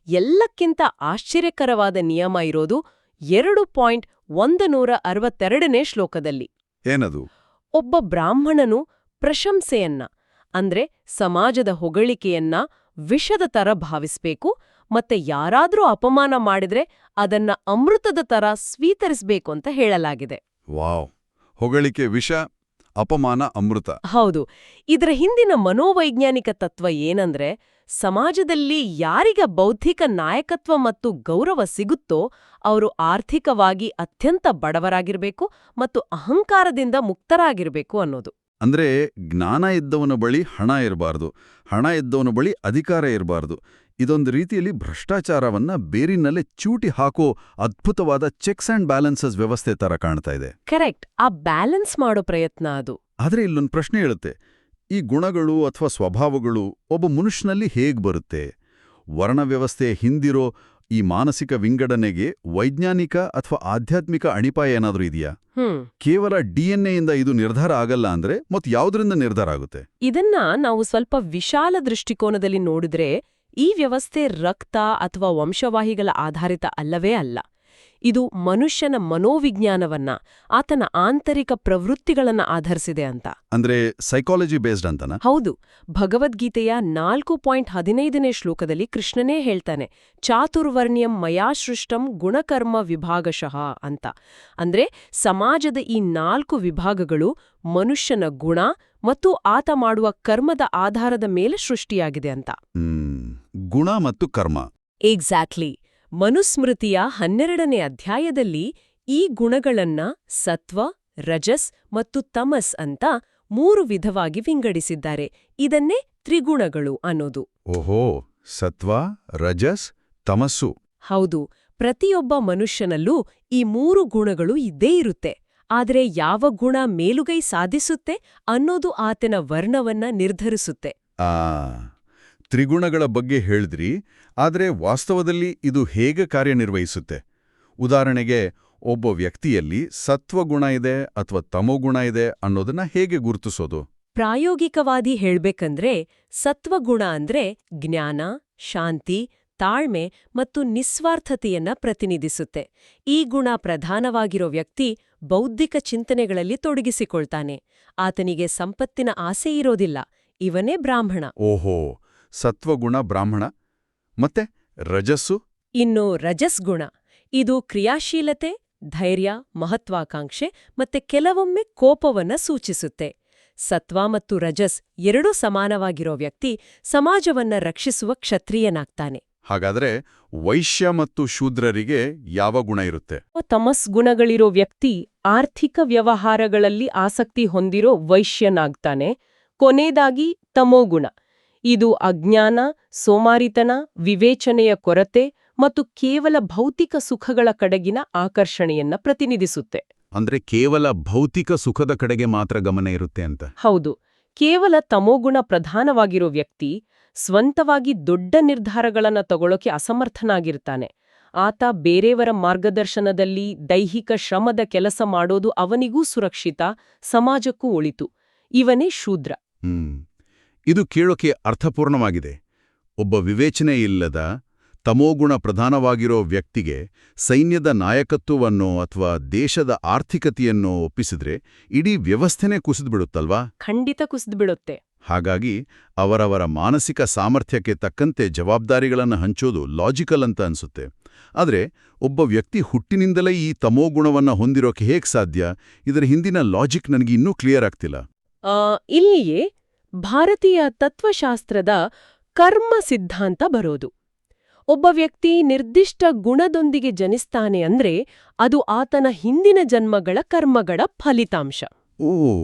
[SPEAKER 2] ಎಲ್ಲಕ್ಕಿಂತ ಆಶ್ಚರ್ಯಕರವಾದ ನಿಯಮ ಇರೋದು 2.162ನೇ ಶ್ಲೋಕದಲ್ಲಿ.
[SPEAKER 1] ಏನದು?
[SPEAKER 2] ಒಬ್ಬ ಬ್ರಾಹ್ಮಣನು ಪ್ರಶಂಸೆಯನ್ನ ಅಂದ್ರೆ ಸಮಾಜದ ಹೊಗಳಿಕೆಯನ್ನ ವಿಷದ ತರ ಭಾವಿಸ್ಬೇಕು, ಮತ್ತೆ ಯಾರಾದ್ರೂ ಅಪಮಾನ ಮಾಡಿದ್ರೆ ಅದನ್ನ ಅಮೃತದ ತರ ಸ್ವೀಕರಿಸ್ಬೇಕು ಅಂತ ಹೇಳಲಾಗಿದೆ.
[SPEAKER 1] ವಾವ್! ಹೊಗಳಿಕೆ ವಿಷ, ಅಪಮಾನ ಅಮೃತ.
[SPEAKER 2] ಹೌದು. ಇದರ ಹಿಂದಿನ ಮನೋವೈಜ್ಞಾನಿಕ ತತ್ವ ಏನಂದ್ರೆ, ಸಮಾಜದಲ್ಲಿ ಯಾರಿಗ ಬೌದ್ಧಿಕ ನಾಯಕತ್ವ ಮತ್ತು ಗೌರವ ಸಿಗುತ್ತೋ ಅವರು ಆರ್ಥಿಕವಾಗಿ ಅತ್ಯಂತ ಬಡವರಾಗಿರ್ಬೇಕು ಮತ್ತು ಅಹಂಕಾರದಿಂದ ಮುಕ್ತರಾಗಿರ್ಬೇಕು ಅನ್ನೋದು.
[SPEAKER 1] ಅಂದ್ರೆ ಜ್ಞಾನ ಇದ್ದವನ ಬಳಿ ಹಣ ಇರಬಾರ್ದು, ಹಣ ಇದ್ದವನ ಬಳಿ ಅಧಿಕಾರ ಇರಬಾರ್ದು. ಇದೊಂದು ರೀತಿಯಲ್ಲಿ ಭ್ರಷ್ಟಾಚಾರವನ್ನ ಬೇರಿನಲ್ಲೇ ಚೂಟಿ ಹಾಕೋ ಅದ್ಭುತವಾದ ಚೆಕ್ಸ್ ಅಂಡ್ ಬ್ಯಾಲೆನ್ಸಸ್ ವ್ಯವಸ್ಥೆ ತರ ಕಾಣ್ತಾ ಇದೆ.
[SPEAKER 2] ಕರೆಕ್ಟ್. ಆ ಬ್ಯಾಲೆನ್ಸ್ ಮಾಡೋ ಪ್ರಯತ್ನ ಅದು.
[SPEAKER 1] ಆದ್ರೆ ಇಲ್ಲೊಂದು ಪ್ರಶ್ನೆ ಹೇಳುತ್ತೆ, ಈ ಗುಣಗಳು ಅಥವಾ ಸ್ವಭಾವಗಳು ಒಬ್ಬ ಮನುಷ್ಯನಲ್ಲಿ ಹೇಗ್ ಬರುತ್ತೆ? ವರ್ಣ ವ್ಯವಸ್ಥೆ ಹಿಂದಿರೋ ಈ ಮಾನಸಿಕ ವಿಂಗಡಣೆಗೆ ವೈಜ್ಞಾನಿಕ ಅಥವಾ ಆಧ್ಯಾತ್ಮಿಕ ಅಣಿಪಾಯ ಏನಾದ್ರೂ ಇದೆಯಾ? ಕೇವಲ ಡಿಎನ್ಎಯಿಂದ ಇದು ನಿರ್ಧಾರ ಆಗಲ್ಲ ಅಂದ್ರೆ ಮತ್ತೆ ಯಾವುದರಿಂದ ನಿರ್ಧಾರ ಆಗುತ್ತೆ?
[SPEAKER 2] ಇದನ್ನ ನಾವು ಸ್ವಲ್ಪ ವಿಶಾಲ ದೃಷ್ಟಿಕೋನದಲ್ಲಿ ನೋಡಿದ್ರೆ ಈ ವ್ಯವಸ್ಥೆ ರಕ್ತ ಅಥವಾ ವಂಶವಾಹಿಗಳ ಆಧಾರಿತ ಅಲ್ಲವೇ ಅಲ್ಲ. ಇದು ಮನುಷ್ಯನ ಮನೋವಿಜ್ಞಾನವನ್ನ, ಆತನ ಆಂತರಿಕ ಪ್ರವೃತ್ತಿಗಳನ್ನ ಆಧರಿಸಿದೆ ಅಂತ.
[SPEAKER 1] ಅಂದ್ರೆ ಸೈಕಾಲಜಿ ಬೇಸ್ಡ್ ಅಂತನಾ?
[SPEAKER 2] ಹೌದು. ಭಗವದ್ಗೀತೆಯ 4.15ನೇ ಶ್ಲೋಕದಲ್ಲಿ ಕೃಷ್ಣನೇ ಹೇಳ್ತಾನೆ, ಚಾತುರ್ವರ್ಣ್ಯಂ ಮಯಾ ಸೃಷ್ಟಂ ಗುಣಕರ್ಮ ವಿಭಾಗಶಃ ಅಂತ. ಅಂದ್ರೆ ಸಮಾಜದ ಈ 4 ವಿಭಾಗಗಳು ಮನುಷ್ಯನ ಗುಣ ಮತ್ತು ಆತ ಮಾಡುವ ಕರ್ಮದ ಆಧಾರದ ಮೇಲೆ ಸೃಷ್ಟಿಯಾಗಿದೆ ಅಂತ.
[SPEAKER 1] ಗುಣ ಮತ್ತು ಕರ್ಮ.
[SPEAKER 2] ಎಕ್ಸಾಕ್ಟ್ಲಿ. ಮನುಸ್ಮೃತಿಯ 12ನೇ ಅಧ್ಯಾಯದಲ್ಲಿ ಈ ಗುಣಗಳನ್ನ ಸತ್ವ, ರಜಸ್ ಮತ್ತು ತಮಸ್ ಅಂತ 3 ವಿಧವಾಗಿ ವಿಂಗಡಿಸಿದ್ದಾರೆ. ಇದನ್ನೇ ತ್ರಿಗುಣಗಳು ಅನ್ನೋದು.
[SPEAKER 1] ಓಹೋ, ಸತ್ವ, ರಜಸ್, ತಮಸ್ಸು.
[SPEAKER 2] ಹೌದು. ಪ್ರತಿಯೊಬ್ಬ ಮನುಷ್ಯನಲ್ಲೂ ಈ 3 ಗುಣಗಳು ಇದ್ದೇ ಇರುತ್ತೆ. ಆದರೆ ಯಾವ ಗುಣ ಮೇಲುಗೈ ಸಾಧಿಸುತ್ತೆ ಅನ್ನೋದು ಆತನ ವರ್ಣವನ್ನ ನಿರ್ಧರಿಸುತ್ತೆ.
[SPEAKER 1] ತ್ರಿಗುಣಗಳ ಬಗ್ಗೆ ಹೇಳಿದ್ರಿ, ಆದರೆ ವಾಸ್ತವದಲ್ಲಿ ಇದು ಹೇಗೆ ಕಾರ್ಯನಿರ್ವಹಿಸುತ್ತೆ? ಉದಾಹರಣೆಗೆ, ಒಬ್ಬ ವ್ಯಕ್ತಿಯಲ್ಲಿ ಸತ್ವಗುಣ ಇದೆ ಅಥವಾ ತಮೋಗುಣ ಇದೆ ಅನ್ನೋದನ್ನ ಹೇಗೆ ಗುರುತಿಸೋದು?
[SPEAKER 2] ಪ್ರಾಯೋಗಿಕವಾದಿ ಹೇಳ್ಬೇಕಂದ್ರೆ ಸತ್ವಗುಣ ಅಂದ್ರೆ ಜ್ಞಾನ, ಶಾಂತಿ, ತಾಳ್ಮೆ ಮತ್ತು ನಿಸ್ವಾರ್ಥತೆಯನ್ನ ಪ್ರತಿನಿಧಿಸುತ್ತೆ. ಈ ಗುಣ ಪ್ರಧಾನವಾಗಿರೋ ವ್ಯಕ್ತಿ ಬೌದ್ಧಿಕ ಚಿಂತನೆಗಳಲ್ಲಿ ತೊಡಗಿಸಿಕೊಳ್ತಾನೆ. ಆತನಿಗೆ ಸಂಪತ್ತಿನ ಆಸೆ ಇರೋದಿಲ್ಲ. ಇವನೇ ಬ್ರಾಹ್ಮಣ.
[SPEAKER 1] ಓಹೋ, ಸತ್ವಗುಣ ಬ್ರಾಹ್ಮಣ. ಮತ್ತೆ ರಜಸ್ಸು?
[SPEAKER 2] ಇನ್ನು ರಜಸ್ ಗುಣ. ಇದು ಕ್ರಿಯಾಶೀಲತೆ, ಧೈರ್ಯ, ಮಹತ್ವಾಕಾಂಕ್ಷೆ ಮತ್ತೆ ಕೆಲವೊಮ್ಮೆ ಕೋಪವನ್ನ ಸೂಚಿಸುತ್ತೆ. ಸತ್ವ ಮತ್ತು ರಜಸ್ ಎರಡೂ ಸಮಾನವಾಗಿರೋ ವ್ಯಕ್ತಿ ಸಮಾಜವನ್ನ ರಕ್ಷಿಸುವ ಕ್ಷತ್ರಿಯನಾಗ್ತಾನೆ.
[SPEAKER 1] ಹಾಗಾದ್ರೆ ವೈಶ್ಯ ಮತ್ತು ಶೂದ್ರರಿಗೆ ಯಾವ ಗುಣ ಇರುತ್ತೆ?
[SPEAKER 2] ತಮಸ್ ಗುಣಗಳಿರೋ ವ್ಯಕ್ತಿ ಆರ್ಥಿಕ ವ್ಯವಹಾರಗಳಲ್ಲಿ ಆಸಕ್ತಿ ಹೊಂದಿರೋ ವೈಶ್ಯನಾಗ್ತಾನೆ. ಕೊನೆಯದಾಗಿ ತಮೋಗುಣ. ಇದು ಅಜ್ಞಾನ, ಸೋಮಾರಿತನ, ವಿವೇಚನೆಯ ಕೊರತೆ ಮತ್ತು ಕೇವಲ ಭೌತಿಕ ಸುಖಗಳ ಕಡೆಗಿನ ಆಕರ್ಷಣೆಯನ್ನ ಪ್ರತಿನಿಧಿಸುತ್ತೆ.
[SPEAKER 1] ಅಂದ್ರೆ ಕೇವಲ ಭೌತಿಕ ಸುಖದ ಕಡೆಗೆ ಮಾತ್ರ ಗಮನ ಇರುತ್ತೆ ಅಂತ?
[SPEAKER 2] ಹೌದು. ಕೇವಲ ತಮೋಗುಣ ಪ್ರಧಾನವಾಗಿರೋ ವ್ಯಕ್ತಿ ಸ್ವಂತವಾಗಿ ದೊಡ್ಡ ನಿರ್ಧಾರಗಳನ್ನ ತಗೊಳ್ಳೋಕೆ ಅಸಮರ್ಥನಾಗಿರ್ತಾನೆ. ಆತ ಬೇರೆಯವರ ಮಾರ್ಗದರ್ಶನದಲ್ಲಿ ದೈಹಿಕ ಶ್ರಮದ ಕೆಲಸ ಮಾಡೋದು ಅವನಿಗೂ ಸುರಕ್ಷಿತ, ಸಮಾಜಕ್ಕೂ ಒಳಿತು. ಇವನೇ ಶೂದ್ರ.
[SPEAKER 1] ಇದು ಕೇಳೋಕೆ ಅರ್ಥಪೂರ್ಣವಾಗಿದೆ. ಒಬ್ಬ ವಿವೇಚನೆ ಇಲ್ಲದ ತಮೋಗುಣ ಪ್ರಧಾನವಾಗಿರೋ ವ್ಯಕ್ತಿಗೆ ಸೈನ್ಯದ ನಾಯಕತ್ವವನ್ನೋ ಅಥವಾ ದೇಶದ ಆರ್ಥಿಕತೆಯನ್ನೋ ಒಪ್ಪಿಸಿದ್ರೆ ಇಡೀ ವ್ಯವಸ್ಥೆನೇ ಕುಸಿದ್ಬಿಡುತ್ತಲ್ವಾ?
[SPEAKER 2] ಖಂಡಿತ ಕುಸಿದ್ಬಿಡುತ್ತೆ.
[SPEAKER 1] ಹಾಗಾಗಿ ಅವರವರ ಮಾನಸಿಕ ಸಾಮರ್ಥ್ಯಕ್ಕೆ ತಕ್ಕಂತೆ ಜವಾಬ್ದಾರಿಗಳನ್ನು ಹಂಚೋದು ಲಾಜಿಕಲ್ ಅಂತ ಅನ್ಸುತ್ತೆ. ಆದರೆ ಒಬ್ಬ ವ್ಯಕ್ತಿ ಹುಟ್ಟಿನಿಂದಲೇ ಈ ತಮೋಗುಣವನ್ನ ಹೊಂದಿರೋಕೆ ಹೇಗೆ ಸಾಧ್ಯ? ಇದರ ಹಿಂದಿನ ಲಾಜಿಕ್ ನನಗೆ ಇನ್ನೂ ಕ್ಲಿಯರ್ ಆಗ್ತಿಲ್ಲ.
[SPEAKER 2] ಇಲ್ಲಿಯೇ ಭಾರತೀಯ ತತ್ವಶಾಸ್ತ್ರದ ಕರ್ಮ ಸಿದ್ಧಾಂತ ಬರೋದು. ಒಬ್ಬ ವ್ಯಕ್ತಿ ನಿರ್ದಿಷ್ಟ ಗುಣದೊಂದಿಗೆ ಜನಿಸ್ತಾನೆ ಅಂದ್ರೆ ಅದು ಆತನ ಹಿಂದಿನ ಜನ್ಮಗಳ ಕರ್ಮಗಳ ಫಲಿತಾಂಶ.
[SPEAKER 1] ಓ,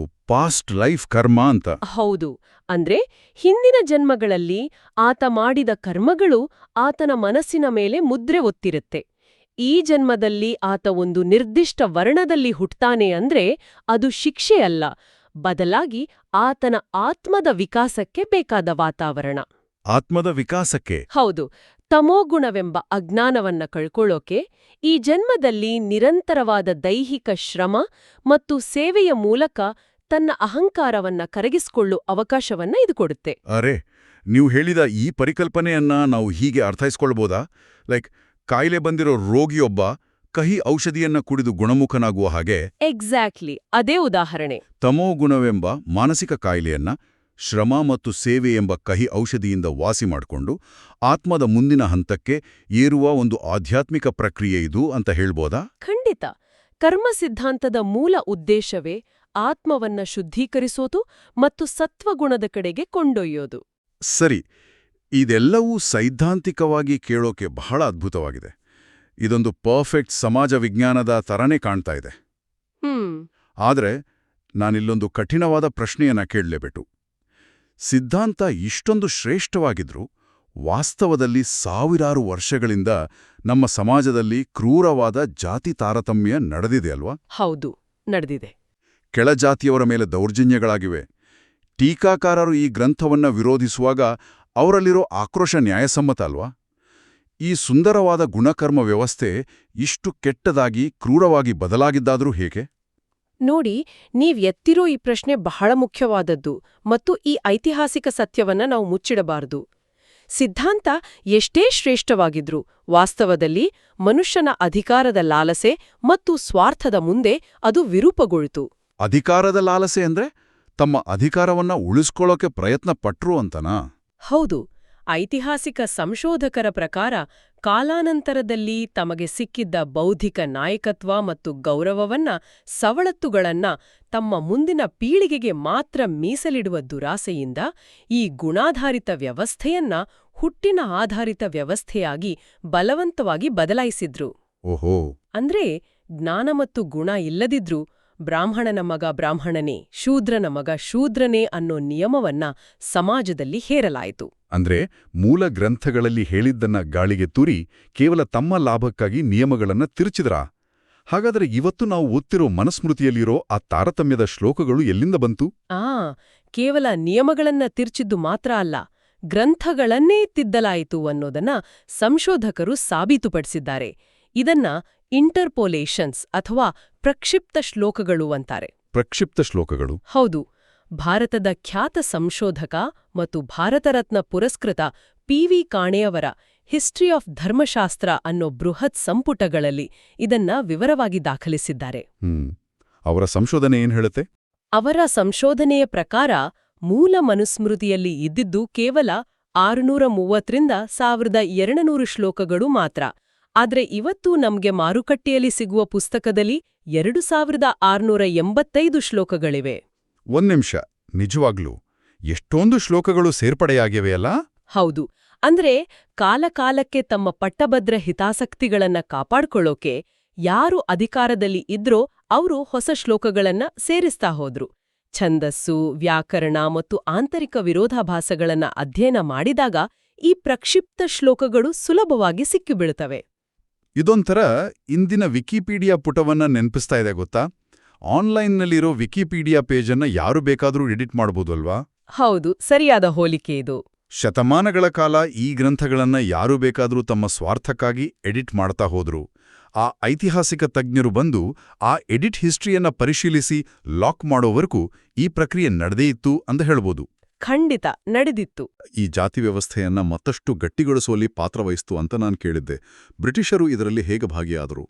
[SPEAKER 1] ಪಾಸ್ಟ್ ಲೈಫ್ ಕರ್ಮ ಅಂತ.
[SPEAKER 2] ಹೌದು. ಅಂದ್ರೆ ಹಿಂದಿನ ಜನ್ಮಗಳಲ್ಲಿ ಆತ ಮಾಡಿದ ಕರ್ಮಗಳು ಆತನ ಮನಸ್ಸಿನ ಮೇಲೆ ಮುದ್ರೆ ಒತ್ತಿರುತ್ತೆ. ಈ ಜನ್ಮದಲ್ಲಿ ಆತ ಒಂದು ನಿರ್ದಿಷ್ಟ ವರ್ಣದಲ್ಲಿ ಹುಟ್ತಾನೆ ಅಂದ್ರೆ ಅದು ಶಿಕ್ಷೆ ಅಲ್ಲ, ಬದಲಾಗಿ ಆತನ ಆತ್ಮದ ವಿಕಾಸಕ್ಕೆ ಬೇಕಾದ ವಾತಾವರಣ.
[SPEAKER 1] ಆತ್ಮದ ವಿಕಾಸಕ್ಕೆ.
[SPEAKER 2] ಹೌದು, ತಮೋಗುಣವೆಂಬ ಅಜ್ಞಾನವನ್ನ ಕಳ್ಕೊಳ್ಳೋಕೆ ಈ ಜನ್ಮದಲ್ಲಿ ನಿರಂತರವಾದ ದೈಹಿಕ ಶ್ರಮ ಮತ್ತು ಸೇವೆಯ ಮೂಲಕ ತನ್ನ ಅಹಂಕಾರವನ್ನ ಕರಗಿಸಿಕೊಳ್ಳೋ ಅವಕಾಶವನ್ನ ಇದು ಕೊಡುತ್ತೆ.
[SPEAKER 1] ಅರೆ, ನೀವು ಹೇಳಿದ ಈ ಪರಿಕಲ್ಪನೆಯನ್ನ ನಾವು ಹೀಗೆ ಅರ್ಥೈಸ್ಕೊಳ್ಬೋದಾ? ಕಾಯಿಲೆ ಬಂದಿರೋ ರೋಗಿಯೊಬ್ಬ ಕಹಿ ಔಷಧಿಯನ್ನ ಕುಡಿದು ಗುಣಮುಖನಾಗುವ ಹಾಗೆ
[SPEAKER 2] ಎಕ್ಸಾಕ್ಟ್ಲಿ ಅದೇ ಉದಾಹರಣೆ.
[SPEAKER 1] ತಮೋಗುಣವೆಂಬ ಮಾನಸಿಕ ಕಾಯಿಲೆಯನ್ನ ಶ್ರಮ ಮತ್ತು ಸೇವೆ ಎಂಬ ಕಹಿ ಔಷಧಿಯಿಂದ ವಾಸಿ ಮಾಡಿಕೊಂಡು ಆತ್ಮದ ಮುಂದಿನ ಹಂತಕ್ಕೆ ಏರುವ ಒಂದು ಆಧ್ಯಾತ್ಮಿಕ ಪ್ರಕ್ರಿಯೆ ಇದು ಅಂತ ಹೇಳ್ಬೋದಾ?
[SPEAKER 2] ಖಂಡಿತ. ಕರ್ಮ ಸಿದ್ಧಾಂತದ ಮೂಲ ಉದ್ದೇಶವೇ ಆತ್ಮವನ್ನ ಶುದ್ಧೀಕರಿಸೋದು ಮತ್ತು ಸತ್ವಗುಣದ ಕಡೆಗೆ ಕೊಂಡೊಯ್ಯೋದು.
[SPEAKER 1] ಸರಿ, ಇದೆಲ್ಲವೂ ಸೈದ್ಧಾಂತಿಕವಾಗಿ ಕೇಳೋಕೆ ಬಹಳ ಅದ್ಭುತವಾಗಿದೆ. ಇದೊಂದು ಪರ್ಫೆಕ್ಟ್ ಸಮಾಜ ವಿಜ್ಞಾನದ ತರನೇ ಕಾಣ್ತಾ ಇದೆ. ಆದರೆ ನಾನಿಲ್ಲೊಂದು ಕಠಿಣವಾದ ಪ್ರಶ್ನೆಯನ್ನ ಕೇಳಲೇಬೇಕು. ಸಿದ್ಧಾಂತ ಇಷ್ಟೊಂದು ಶ್ರೇಷ್ಠವಾಗಿದ್ರೂ ವಾಸ್ತವದಲ್ಲಿ ಸಾವಿರಾರು ವರ್ಷಗಳಿಂದ ನಮ್ಮ ಸಮಾಜದಲ್ಲಿ ಕ್ರೂರವಾದ ಜಾತಿ ತಾರತಮ್ಯ ನಡೆದಿದೆ ಅಲ್ವಾ?
[SPEAKER 2] ಹೌದು, ನಡೆದಿದೆ.
[SPEAKER 1] ಕೆಳಜಾತಿಯವರ ಮೇಲೆ ದೌರ್ಜನ್ಯಗಳಾಗಿವೆ. ಟೀಕಾಕಾರರು ಈ ಗ್ರಂಥವನ್ನ ವಿರೋಧಿಸುವಾಗ ಅವರಲ್ಲಿರೋ ಆಕ್ರೋಶ ನ್ಯಾಯಸಮ್ಮತ ಅಲ್ವಾ? ಈ ಸುಂದರವಾದ ಗುಣಕರ್ಮ ವ್ಯವಸ್ಥೆ ಇಷ್ಟು ಕೆಟ್ಟದಾಗಿ ಕ್ರೂರವಾಗಿ ಬದಲಾಗಿದ್ದಾದರೂ ಹೇಗೆ?
[SPEAKER 2] ನೋಡಿ, ನೀವ್ ಎತ್ತಿರೋ ಈ ಪ್ರಶ್ನೆ ಬಹಳ ಮುಖ್ಯವಾದದ್ದು ಮತ್ತು ಈ ಐತಿಹಾಸಿಕ ಸತ್ಯವನ್ನ ನಾವು ಮುಚ್ಚಿಡಬಾರದು. ಸಿದ್ಧಾಂತ ಎಷ್ಟೇ ಶ್ರೇಷ್ಠವಾಗಿದ್ರೂ ವಾಸ್ತವದಲ್ಲಿ ಮನುಷ್ಯನ ಅಧಿಕಾರದ ಲಾಲಸೆ ಮತ್ತು ಸ್ವಾರ್ಥದ ಮುಂದೆ ಅದು ವಿರೂಪಗೊಳ್ತು.
[SPEAKER 1] ಅಧಿಕಾರದ ಲಾಲಸೆ ಅಂದ್ರೆ ತಮ್ಮ ಅಧಿಕಾರವನ್ನ ಉಳಿಸ್ಕೊಳ್ಳೋಕೆ ಪ್ರಯತ್ನ ಪಟ್ರು ಅಂತನಾ?
[SPEAKER 2] ಹೌದು. ಐತಿಹಾಸಿಕ ಸಂಶೋಧಕರ ಪ್ರಕಾರ ಕಾಲಾನಂತರದಲ್ಲಿ ತಮಗೆ ಸಿಕ್ಕಿದ್ದ ಬೌದ್ಧಿಕ ನಾಯಕತ್ವ ಮತ್ತು ಗೌರವವನ್ನ, ಸವಲತ್ತುಗಳನ್ನ ತಮ್ಮ ಮುಂದಿನ ಪೀಳಿಗೆಗೆ ಮಾತ್ರ ಮೀಸಲಿಡುವ ದುರಾಸೆಯಿಂದ ಈ ಗುಣಾಧಾರಿತ ವ್ಯವಸ್ಥೆಯನ್ನ ಹುಟ್ಟಿನ ಆಧಾರಿತ ವ್ಯವಸ್ಥೆಯಾಗಿ ಬಲವಂತವಾಗಿ ಬದಲಾಯಿಸಿದ್ರು.
[SPEAKER 1] ಓಹೋ.
[SPEAKER 2] ಅಂದ್ರೆ ಜ್ಞಾನ ಮತ್ತು ಗುಣ ಇಲ್ಲದಿದ್ರೂ ಬ್ರಾಹ್ಮಣನ ಮಗ ಬ್ರಾಹ್ಮಣನೇ, ಶೂದ್ರನ ಮಗ ಶೂದ್ರನೇ ಅನ್ನೋ ನಿಯಮವನ್ನ ಸಮಾಜದಲ್ಲಿ ಹೇರಲಾಯಿತು.
[SPEAKER 1] ಅಂದ್ರೆ ಮೂಲ ಗ್ರಂಥಗಳಲ್ಲಿ ಹೇಳಿದ್ದನ್ನ ಗಾಳಿಗೆ ತೂರಿ ಕೇವಲ ತಮ್ಮ ಲಾಭಕ್ಕಾಗಿ ನಿಯಮಗಳನ್ನ ತಿರುಚಿದ್ರಾ? ಹಾಗಾದರೆ ಇವತ್ತು ನಾವು ಓದ್ತಿರೋ ಮನುಸ್ಮೃತಿಯಲ್ಲಿರೋ ಆ ತಾರತಮ್ಯದ ಶ್ಲೋಕಗಳು ಎಲ್ಲಿಂದ ಬಂತು?
[SPEAKER 2] ಕೇವಲ ನಿಯಮಗಳನ್ನ ತಿರ್ಚಿದ್ದು ಮಾತ್ರ ಅಲ್ಲ, ಗ್ರಂಥಗಳನ್ನೇ ತಿದ್ದಲಾಯಿತು ಅನ್ನೋದನ್ನ ಸಂಶೋಧಕರು ಸಾಬೀತುಪಡಿಸಿದ್ದಾರೆ. ಇದನ್ನ ಇಂಟರ್ಪೋಲೇಷನ್ಸ್ ಅಥವಾ ಪ್ರಕ್ಷಿಪ್ತ ಶ್ಲೋಕಗಳು ಅಂತಾರೆ.
[SPEAKER 1] ಪ್ರಕ್ಷಿಪ್ತ ಶ್ಲೋಕಗಳು?
[SPEAKER 2] ಹೌದು. ಭಾರತದ ಖ್ಯಾತ ಸಂಶೋಧಕ ಮತ್ತು ಭಾರತರತ್ನ ಪುರಸ್ಕೃತ ಪಿ.ವಿ. ಕಾಣೆಯವರ ಹಿಸ್ಟ್ರಿ ಆಫ್ ಧರ್ಮಶಾಸ್ತ್ರ ಅನ್ನೋ ಬೃಹತ್ ಸಂಪುಟಗಳಲ್ಲಿ ಇದನ್ನ ವಿವರವಾಗಿ ದಾಖಲಿಸಿದ್ದಾರೆ.
[SPEAKER 1] ಅವರ ಸಂಶೋಧನೆ ಏನ್ ಹೇಳುತ್ತೆ?
[SPEAKER 2] ಅವರ ಸಂಶೋಧನೆಯ ಪ್ರಕಾರ ಮೂಲ ಮನುಸ್ಮೃತಿಯಲ್ಲಿ ಇದ್ದಿದ್ದು ಕೇವಲ 630ರಿಂದ 1200 ಶ್ಲೋಕಗಳು ಮಾತ್ರ. ಆದ್ರೆ ಇವತ್ತು ನಮ್ಗೆ ಮಾರುಕಟ್ಟೆಯಲ್ಲಿ ಸಿಗುವ ಪುಸ್ತಕದಲ್ಲಿ 2685 ಶ್ಲೋಕಗಳಿವೆ.
[SPEAKER 1] ಒಂದ್ ನಿಮಿಷ, ನಿಜವಾಗ್ಲೂ ಎಷ್ಟೊಂದು ಶ್ಲೋಕಗಳು ಸೇರ್ಪಡೆಯಾಗಿವೆಯಲ್ಲ?
[SPEAKER 2] ಹೌದು. ಅಂದ್ರೆ ಕಾಲಕಾಲಕ್ಕೆ ತಮ್ಮ ಪಟ್ಟಭದ್ರ ಹಿತಾಸಕ್ತಿಗಳನ್ನ ಕಾಪಾಡ್ಕೊಳ್ಳೋಕೆ ಯಾರು ಅಧಿಕಾರದಲ್ಲಿ ಇದ್ರೋ ಅವರು ಹೊಸ ಶ್ಲೋಕಗಳನ್ನ ಸೇರಿಸ್ತಾ ಹೋದ್ರು. ಛಂದಸ್ಸು, ವ್ಯಾಕರಣ ಮತ್ತು ಆಂತರಿಕ ವಿರೋಧಾಭಾಸಗಳನ್ನ ಅಧ್ಯಯನ ಮಾಡಿದಾಗ ಈ ಪ್ರಕ್ಷಿಪ್ತ ಶ್ಲೋಕಗಳು ಸುಲಭವಾಗಿ ಸಿಕ್ಕಿಬೀಳ್ತವೆ.
[SPEAKER 1] ಇದೊಂಥರ ಇಂದಿನ ವಿಕಿಪೀಡಿಯಾ ಪುಟವನ್ನ ನೆನಪಿಸ್ತಾ ಇದೆ ಗೊತ್ತಾ? ಆನ್ಲೈನ್ನಲ್ಲಿರೋ ವಿಕಿಪೀಡಿಯಾ ಪೇಜನ್ನ ಯಾರು ಬೇಕಾದರೂ ಎಡಿಟ್ ಮಾಡಬಹುದು ಅಲ್ವಾ?
[SPEAKER 2] ಹೌದು, ಸರಿಯಾದ ಹೋಲಿಕೆ ಇದು.
[SPEAKER 1] ಶತಮಾನಗಳ ಕಾಲ ಈ ಗ್ರಂಥಗಳನ್ನ ಯಾರು ಬೇಕಾದರೂ ತಮ್ಮ ಸ್ವಾರ್ಥಕ್ಕಾಗಿ ಎಡಿಟ್ ಮಾಡ್ತಾ ಹೋದ್ರು. ಆ ಐತಿಹಾಸಿಕ ತಜ್ಞರು ಬಂದು ಆ ಎಡಿಟ್ ಹಿಸ್ಟ್ರಿಯನ್ನ ಪರಿಶೀಲಿಸಿ ಲಾಕ್ ಮಾಡೋವರೆಗೂ ಈ ಪ್ರಕ್ರಿಯೆ ನಡೆದೇ ಇತ್ತು ಅಂತ ಹೇಳ್ಬೋದು.
[SPEAKER 2] ಖಂಡಿತ ನಡೆದಿತ್ತು.
[SPEAKER 1] ಈ ಜಾತಿ ವ್ಯವಸ್ಥೆಯನ್ನ ಮತ್ತಷ್ಟು ಗಟ್ಟಿಗೊಳಿಸುವಲ್ಲಿ ಪಾತ್ರವಹಿಸ್ತು ಅಂತ ನಾನು ಕೇಳಿದ್ದೆ. ಬ್ರಿಟಿಷರು ಇದರಲ್ಲಿ ಹೇಗೆ ಭಾಗಿಯಾದರು?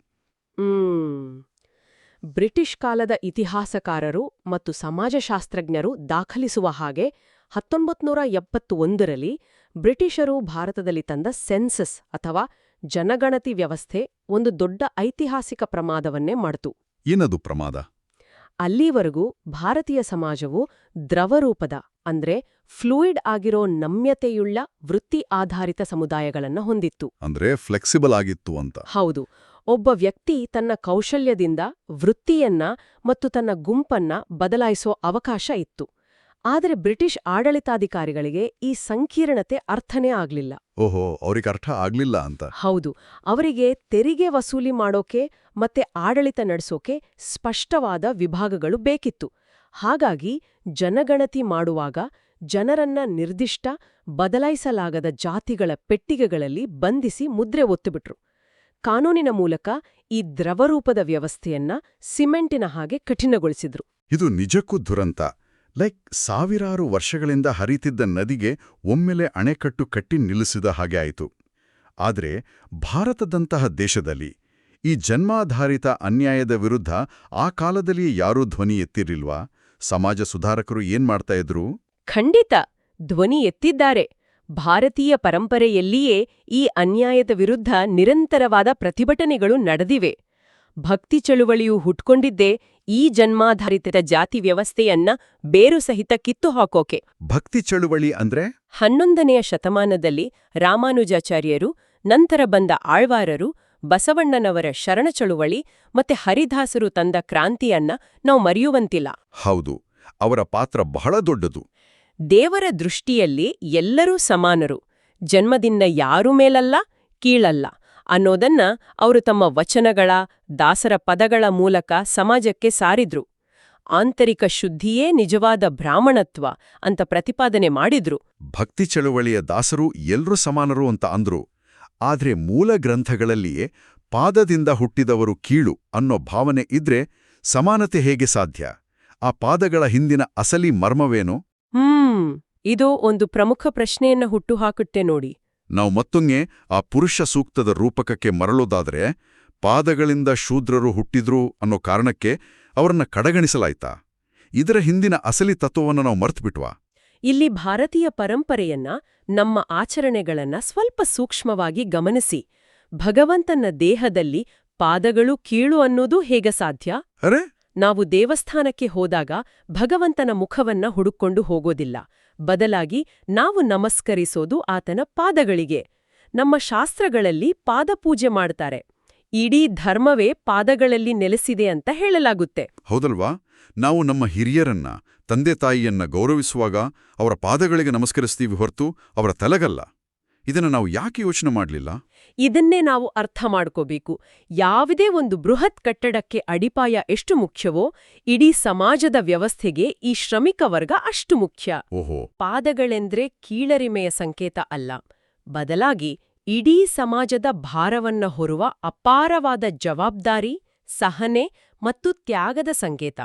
[SPEAKER 2] ಬ್ರಿಟಿಷ್ ಕಾಲದ ಇತಿಹಾಸಕಾರರು ಮತ್ತು ಸಮಾಜಶಾಸ್ತ್ರಜ್ಞರು ದಾಖಲಿಸುವ ಹಾಗೆ 1971ರಲ್ಲಿ ಬ್ರಿಟಿಷರು ಭಾರತದಲ್ಲಿ ತಂದ ಸೆನ್ಸಸ್ ಅಥವಾ ಜನಗಣತಿ ವ್ಯವಸ್ಥೆ ಒಂದು ದೊಡ್ಡ ಐತಿಹಾಸಿಕ ಪ್ರಮಾದವನ್ನೇ ಮಾಡ್ತು.
[SPEAKER 1] ಏನದು ಪ್ರಮಾದ?
[SPEAKER 2] ಅಲ್ಲಿವರೆಗೂ ಭಾರತೀಯ ಸಮಾಜವು ದ್ರವರೂಪದ ಅಂದ್ರೆ ಫ್ಲೂಯಿಡ್ ಆಗಿರೋ ನಮ್ಯತೆಯುಳ್ಳ ವೃತ್ತಿ ಆಧಾರಿತ ಸಮುದಾಯಗಳನ್ನ ಹೊಂದಿತ್ತು.
[SPEAKER 1] ಅಂದ್ರೆ ಫ್ಲೆಕ್ಸಿಬಲ್ ಆಗಿತ್ತು ಅಂತ.
[SPEAKER 2] ಹೌದು. ಒಬ್ಬ ವ್ಯಕ್ತಿ ತನ್ನ ಕೌಶಲ್ಯದಿಂದ ವೃತ್ತಿಯನ್ನ ಮತ್ತು ತನ್ನ ಗುಂಪನ್ನ ಬದಲಾಯಿಸೋ ಅವಕಾಶ ಇತ್ತು. ಆದರೆ ಬ್ರಿಟಿಷ್ ಆಡಳಿತಾಧಿಕಾರಿಗಳಿಗೆ ಈ ಸಂಕೀರ್ಣತೆ ಅರ್ಥನೇ ಆಗ್ಲಿಲ್ಲ.
[SPEAKER 1] ಓಹೋ, ಅವ್ರಿಗೆ ಅರ್ಥ ಆಗ್ಲಿಲ್ಲ ಅಂತ.
[SPEAKER 2] ಹೌದು. ಅವರಿಗೆ ತೆರಿಗೆ ವಸೂಲಿ ಮಾಡೋಕೆ ಮತ್ತೆ ಆಡಳಿತ ನಡೆಸೋಕೆ ಸ್ಪಷ್ಟವಾದ ವಿಭಾಗಗಳು ಬೇಕಿತ್ತು. ಹಾಗಾಗಿ ಜನಗಣತಿ ಮಾಡುವಾಗ ಜನರನ್ನ ನಿರ್ದಿಷ್ಟ ಬದಲಾಯಿಸಲಾಗದ ಜಾತಿಗಳ ಪೆಟ್ಟಿಗೆಗಳಲ್ಲಿ ಬಂಧಿಸಿ ಮುದ್ರೆ ಒತ್ತುಬಿಟ್ರು. ಕಾನೂನಿನ ಮೂಲಕ ಈ ದ್ರವರೂಪದ ವ್ಯವಸ್ಥೆಯನ್ನ ಸಿಮೆಂಟಿನ ಹಾಗೆ ಕಠಿಣಗೊಳಿಸಿದ್ರು.
[SPEAKER 1] ಇದು ನಿಜಕ್ಕೂ ದುರಂತ. ಸಾವಿರಾರು ವರ್ಷಗಳಿಂದ ಹರಿತಿದ್ದ ನದಿಗೆ ಒಮ್ಮೆಲೆ ಅಣೆಕಟ್ಟು ಕಟ್ಟಿ ನಿಲ್ಲಿಸಿದ ಹಾಗೆ ಆಯಿತು. ಆದರೆ ಭಾರತದಂತಹ ದೇಶದಲ್ಲಿ ಈ ಜನ್ಮಾಧಾರಿತ ಅನ್ಯಾಯದ ವಿರುದ್ಧ ಆ ಕಾಲದಲ್ಲಿ ಯಾರೂ ಧ್ವನಿ ಎತ್ತಿರಲಿಲ್ವಾ? ಸಮಾಜ ಸುಧಾರಕರು ಏನ್ಮಾಡ್ತಾ ಇದ್ರು?
[SPEAKER 2] ಖಂಡಿತ ಧ್ವನಿ ಎತ್ತಿದ್ದಾರೆ. ಭಾರತೀಯ ಪರಂಪರೆಯಲ್ಲಿಯೇ ಈ ಅನ್ಯಾಯದ ವಿರುದ್ಧ ನಿರಂತರವಾದ ಪ್ರತಿಭಟನೆಗಳು ನಡೆದಿವೆ. ಭಕ್ತಿ ಚಳುವಳಿಯು ಹುಟ್ಕೊಂಡಿದ್ದೇ ಈ ಜನ್ಮಾಧಾರಿತ ಜಾತಿ ವ್ಯವಸ್ಥೆಯನ್ನ ಬೇರು ಸಹಿತ ಕಿತ್ತು ಹಾಕೋಕೆ.
[SPEAKER 1] ಭಕ್ತಿ ಚಳುವಳಿ ಅಂದ್ರೆ
[SPEAKER 2] 11ನೆಯ ಶತಮಾನದಲ್ಲಿ ರಾಮಾನುಜಾಚಾರ್ಯರು, ನಂತರ ಬಂದ ಆಳ್ವಾರರು, ಬಸವಣ್ಣನವರ ಶರಣ ಚಳುವಳಿ ಮತ್ತೆ ಹರಿದಾಸರು ತಂದ ಕ್ರಾಂತಿಯನ್ನ ನಾವು ಮರೆಯುವಂತಿಲ್ಲ.
[SPEAKER 1] ಹೌದು, ಅವರ ಪಾತ್ರ ಬಹಳ ದೊಡ್ಡದು.
[SPEAKER 2] ದೇವರ ದೃಷ್ಟಿಯಲ್ಲಿ ಎಲ್ಲರೂ ಸಮಾನರು, ಜನ್ಮದಿಂದ ಯಾರೂ ಮೇಲಲ್ಲ ಕೀಳಲ್ಲ ಅನ್ನೋದನ್ನ ಅವರು ತಮ್ಮ ವಚನಗಳ, ದಾಸರ ಪದಗಳ ಮೂಲಕ ಸಮಾಜಕ್ಕೆ ಸಾರಿದ್ರು. ಆಂತರಿಕ ಶುದ್ಧಿಯೇ ನಿಜವಾದ ಬ್ರಾಹ್ಮಣತ್ವ ಅಂತ ಪ್ರತಿಪಾದನೆ ಮಾಡಿದ್ರು.
[SPEAKER 1] ಭಕ್ತಿ ಚಳುವಳಿಯ ದಾಸರು ಎಲ್ರೂ ಸಮಾನರು ಅಂತ ಅಂದ್ರು. ಆದ್ರೆ ಮೂಲ ಗ್ರಂಥಗಳಲ್ಲಿಯೇ ಪಾದದಿಂದ ಹುಟ್ಟಿದವರು ಕೀಳು ಅನ್ನೋ ಭಾವನೆ ಇದ್ರೆ ಸಮಾನತೆ ಹೇಗೆ ಸಾಧ್ಯ? ಆ ಪಾದಗಳ ಹಿಂದಿನ ಅಸಲಿ ಮರ್ಮವೇನು?
[SPEAKER 2] ಇದು ಒಂದು ಪ್ರಮುಖ ಪ್ರಶ್ನೆಯನ್ನ ಹುಟ್ಟುಹಾಕುತ್ತೆ ನೋಡಿ.
[SPEAKER 1] ನಾವು ಮತ್ತೊಮ್ಮೆ ಆ ಪುರುಷ ಸೂಕ್ತದ ರೂಪಕಕ್ಕೆ ಮರಳೋದಾದ್ರೆ, ಪಾದಗಳಿಂದ ಶೂದ್ರರು ಹುಟ್ಟಿದ್ರು ಅನ್ನೋ ಕಾರಣಕ್ಕೆ ಅವರನ್ನ ಕಡೆಗಣಿಸಲಾಯ್ತಾ? ಇದರ ಹಿಂದಿನ ಅಸಲಿ ತತ್ವವನ್ನು ನಾವು ಮರ್ತುಬಿಟ್ವಾ?
[SPEAKER 2] ಇಲ್ಲಿ ಭಾರತೀಯ ಪರಂಪರೆಯನ್ನ, ನಮ್ಮ ಆಚರಣೆಗಳನ್ನ ಸ್ವಲ್ಪ ಸೂಕ್ಷ್ಮವಾಗಿ ಗಮನಿಸಿ. ಭಗವಂತನ ದೇಹದಲ್ಲಿ ಪಾದಗಳು ಕೀಳು ಅನ್ನೋದು ಹೇಗೆ ಸಾಧ್ಯ?
[SPEAKER 1] ಅರೆ,
[SPEAKER 2] ನಾವು ದೇವಸ್ಥಾನಕ್ಕೆ ಹೋದಾಗ ಭಗವಂತನ ಮುಖವನ್ನ ಹುಡುಕೊಂಡು ಹೋಗೋದಿಲ್ಲ. ಬದಲಾಗಿ ನಾವು ನಮಸ್ಕರಿಸೋದು ಆತನ ಪಾದಗಳಿಗೆ. ನಮ್ಮ ಶಾಸ್ತ್ರಗಳಲ್ಲಿ ಪಾದಪೂಜೆ ಮಾಡ್ತಾರೆ. ಇಡೀ ಧರ್ಮವೇ ಪಾದಗಳಲ್ಲಿ ನೆಲೆಸಿದೆ ಅಂತ ಹೇಳಲಾಗುತ್ತೆ.
[SPEAKER 1] ಹೌದಲ್ವಾ? ನಾವು ನಮ್ಮ ಹಿರಿಯರನ್ನ, ತಂದೆ ತಾಯಿಯನ್ನ ಗೌರವಿಸುವಾಗ ಅವರ ಪಾದಗಳಿಗೆ ನಮಸ್ಕರಿಸ್ತೀವಿ ಹೊರತು ಅವರ ತಲೆಗಲ್ಲ. ಇದನ್ನು ನಾವು ಯಾಕೆ ಯೋಚನೆ ಮಾಡಲಿಲ್ಲ?
[SPEAKER 2] ಇದನ್ನೇ ನಾವು ಅರ್ಥ ಮಾಡ್ಕೋಬೇಕು. ಯಾವುದೇ ಒಂದು ಬೃಹತ್ ಕಟ್ಟಡಕ್ಕೆ ಅಡಿಪಾಯ ಎಷ್ಟು ಮುಖ್ಯವೋ, ಇಡೀ ಸಮಾಜದ ವ್ಯವಸ್ಥೆಗೆ ಈ ಶ್ರಮಿಕ ವರ್ಗ ಅಷ್ಟು ಮುಖ್ಯ.
[SPEAKER 1] ಓಹೋ.
[SPEAKER 2] ಪಾದಗಳೆಂದ್ರೆ ಕೀಳರಿಮೆಯ ಸಂಕೇತ ಅಲ್ಲ, ಬದಲಾಗಿ ಇಡೀ ಸಮಾಜದ ಭಾರವನ್ನ ಹೊರುವ ಅಪಾರವಾದ ಜವಾಬ್ದಾರಿ, ಸಹನೆ ಮತ್ತು ತ್ಯಾಗದ ಸಂಕೇತ.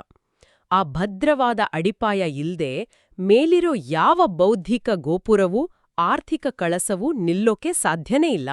[SPEAKER 2] ಆ ಭದ್ರವಾದ ಅಡಿಪಾಯ ಇಲ್ದೆ ಮೇಲಿರೋ ಯಾವ ಬೌದ್ಧಿಕ ಗೋಪುರವೂ, ಆರ್ಥಿಕ ಕಳಸವೂ ನಿಲ್ಲೋಕೆ ಸಾಧ್ಯನೇ ಇಲ್ಲ.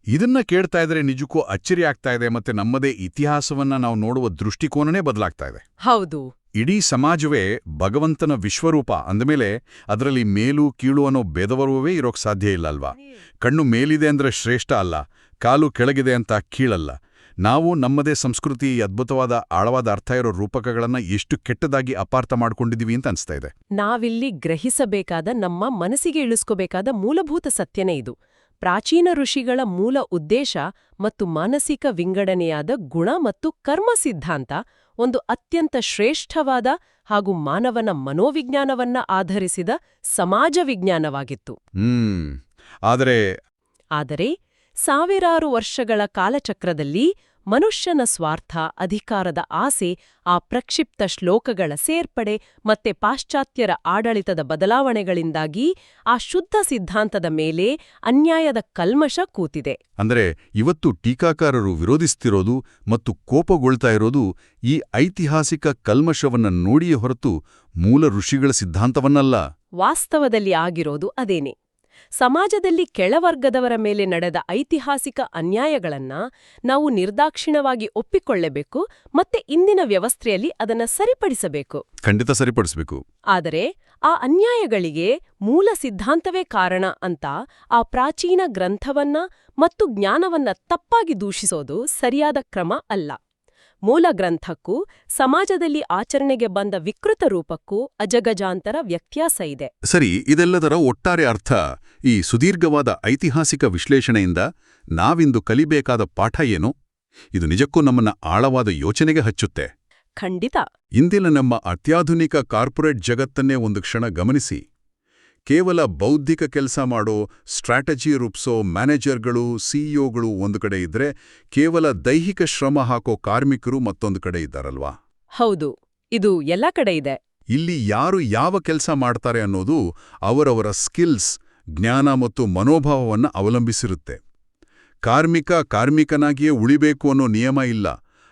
[SPEAKER 1] ಇದನ್ನ ಕೇಳ್ತಾ ಇದ್ರೆ ನಿಜಕ್ಕೂ ಅಚ್ಚರಿ ಆಗ್ತಾ ಇದೆ. ಮತ್ತೆ ನಮ್ಮದೇ ಇತಿಹಾಸವನ್ನ ನಾವು ನೋಡುವ ದೃಷ್ಟಿಕೋನನೇ ಬದಲಾಗ್ತಾ ಇದೆ.
[SPEAKER 2] ಹೌದು.
[SPEAKER 1] ಇಡೀ ಸಮಾಜವೇ ಭಗವಂತನ ವಿಶ್ವರೂಪ ಅಂದಮೇಲೆ ಅದರಲ್ಲಿ ಮೇಲು ಕೀಳು ಅನ್ನೋ ಭೇದವರ್ವೇ ಇರೋಕ್ ಸಾಧ್ಯ ಇಲ್ಲ ಅಲ್ವಾ? ಕಣ್ಣು ಮೇಲಿದೆ ಅಂದ್ರೆ ಶ್ರೇಷ್ಠ ಅಲ್ಲ, ಕಾಲು ಕೆಳಗಿದೆ ಅಂತ ಕೀಳಲ್ಲ. ನಾವು ನಮ್ಮದೇ ಸಂಸ್ಕೃತಿ ಅದ್ಭುತವಾದ ಆಳವಾದ ಅರ್ಥ ಇರೋ ರೂಪಕಗಳನ್ನ ಎಷ್ಟು ಕೆಟ್ಟದಾಗಿ ಅಪಾರ್ಥ ಮಾಡ್ಕೊಂಡಿದೀವಿ ಅಂತ ಅನ್ಸ್ತಾ ಇದೆ.
[SPEAKER 2] ನಾವಿಲ್ಲಿ ಗ್ರಹಿಸಬೇಕಾದ, ನಮ್ಮ ಮನಸ್ಸಿಗೆ ಇಳಿಸ್ಕೋಬೇಕಾದ ಮೂಲಭೂತ ಸತ್ಯನೇ ಇದು. ಪ್ರಾಚೀನ ಋಷಿಗಳ ಮೂಲ ಉದ್ದೇಶ ಮತ್ತು ಮಾನಸಿಕ ವಿಂಗಡಣೆಯಾದ ಗುಣ ಮತ್ತು ಕರ್ಮ ಸಿದ್ಧಾಂತ ಒಂದು ಅತ್ಯಂತ ಶ್ರೇಷ್ಠವಾದ ಹಾಗೂ ಮಾನವನ ಮನೋವಿಜ್ಞಾನವನ್ನ ಆಧರಿಸಿದ ಸಮಾಜ ವಿಜ್ಞಾನವಾಗಿತ್ತು. ಆದರೆ ಸಾವಿರಾರು ವರ್ಷಗಳ ಕಾಲಚಕ್ರದಲ್ಲಿ ಮನುಷ್ಯನ ಸ್ವಾರ್ಥ, ಅಧಿಕಾರದ ಆಸೆ, ಆ ಪ್ರಕ್ಷಿಪ್ತ ಶ್ಲೋಕಗಳ ಸೇರ್ಪಡೆ ಮತ್ತೆ ಪಾಶ್ಚಾತ್ಯರ ಆಡಳಿತದ ಬದಲಾವಣೆಗಳಿಂದಾಗಿ ಆ ಶುದ್ಧ ಸಿದ್ಧಾಂತದ ಮೇಲೆ ಅನ್ಯಾಯದ ಕಲ್ಮಶ ಕೂತಿದೆ.
[SPEAKER 1] ಅಂದರೆ ಇವತ್ತು ಟೀಕಾಕಾರರು ವಿರೋಧಿಸ್ತಿರೋದು ಮತ್ತು ಕೋಪಗೊಳ್ತಾ ಇರೋದು ಈ ಐತಿಹಾಸಿಕ ಕಲ್ಮಶವನ್ನ ನೋಡಿಯೇ ಹೊರತು ಮೂಲ ಋಷಿಗಳ ಸಿದ್ಧಾಂತವನ್ನಲ್ಲ.
[SPEAKER 2] ವಾಸ್ತವದಲ್ಲಿ ಆಗಿರೋದು ಅದೇನೆ. ಸಮಾಜದಲ್ಲಿ ಕೆಳವರ್ಗದವರ ಮೇಲೆ ನಡೆದ ಐತಿಹಾಸಿಕ ಅನ್ಯಾಯಗಳನ್ನ ನಾವು ನಿರ್ದಾಕ್ಷಿಣ್ಯವಾಗಿ ಒಪ್ಪಿಕೊಳ್ಳಬೇಕು ಮತ್ತೆ ಇಂದಿನ ವ್ಯವಸ್ಥೆಯಲ್ಲಿ ಅದನ್ನ ಸರಿಪಡಿಸಬೇಕು.
[SPEAKER 1] ಖಂಡಿತ ಸರಿಪಡಿಸಬೇಕು.
[SPEAKER 2] ಆದರೆ ಆ ಅನ್ಯಾಯಗಳಿಗೆ ಮೂಲ ಸಿದ್ಧಾಂತವೇ ಕಾರಣ ಅಂತ ಆ ಪ್ರಾಚೀನ ಗ್ರಂಥವನ್ನ ಮತ್ತು ಜ್ಞಾನವನ್ನ ತಪ್ಪಾಗಿ ದೂಷಿಸೋದು ಸರಿಯಾದ ಕ್ರಮ ಅಲ್ಲ. ಮೂಲ ಗ್ರಂಥಕ್ಕೂ ಸಮಾಜದಲ್ಲಿ ಆಚರಣೆಗೆ ಬಂದ ವಿಕೃತ ರೂಪಕ್ಕೂ ಅಜಗಜಾಂತರ ವ್ಯತ್ಯಾಸ ಇದೆ.
[SPEAKER 1] ಸರಿ, ಇದೆಲ್ಲದರ ಒಟ್ಟಾರೆ ಅರ್ಥ, ಈ ಸುದೀರ್ಘವಾದ ಐತಿಹಾಸಿಕ ವಿಶ್ಲೇಷಣೆಯಿಂದ ನಾವಿಂದು ಕಲಿಬೇಕಾದ ಪಾಠ ಏನು? ಇದು ನಿಜಕ್ಕೂ ನಮ್ಮನ್ನ ಆಳವಾದ ಯೋಚನೆಗೆ ಹಚ್ಚುತ್ತೆ.
[SPEAKER 2] ಖಂಡಿತ.
[SPEAKER 1] ಇಂದಿನ ನಮ್ಮ ಅತ್ಯಾಧುನಿಕ ಕಾರ್ಪೊರೇಟ್ ಜಗತ್ತನ್ನೇ ಒಂದು ಕ್ಷಣ ಗಮನಿಸಿ. ಕೇವಲ ಬೌದ್ಧಿಕ ಕೆಲಸ ಮಾಡೋ, ಸ್ಟ್ರಾಟಜಿ ರೂಪಿಸೋ ಮ್ಯಾನೇಜರ್ಗಳು, ಸಿಇಒಗಳು ಒಂದು ಕಡೆ ಇದ್ರೆ, ಕೇವಲ ದೈಹಿಕ ಶ್ರಮ ಹಾಕೋ ಕಾರ್ಮಿಕರು ಮತ್ತೊಂದು ಕಡೆ ಇದ್ದಾರಲ್ವಾ?
[SPEAKER 2] ಹೌದು, ಇದು ಎಲ್ಲ ಕಡೆ ಇದೆ.
[SPEAKER 1] ಇಲ್ಲಿ ಯಾರು ಯಾವ ಕೆಲಸ ಮಾಡ್ತಾರೆ ಅನ್ನೋದು ಅವರವರ ಸ್ಕಿಲ್ಸ್, ಜ್ಞಾನ ಮತ್ತು ಮನೋಭಾವವನ್ನು ಅವಲಂಬಿಸಿರುತ್ತೆ. ಕಾರ್ಮಿಕನಾಗಿಯೇ ಉಳಿಬೇಕು ಅನ್ನೋ ನಿಯಮ ಇಲ್ಲ.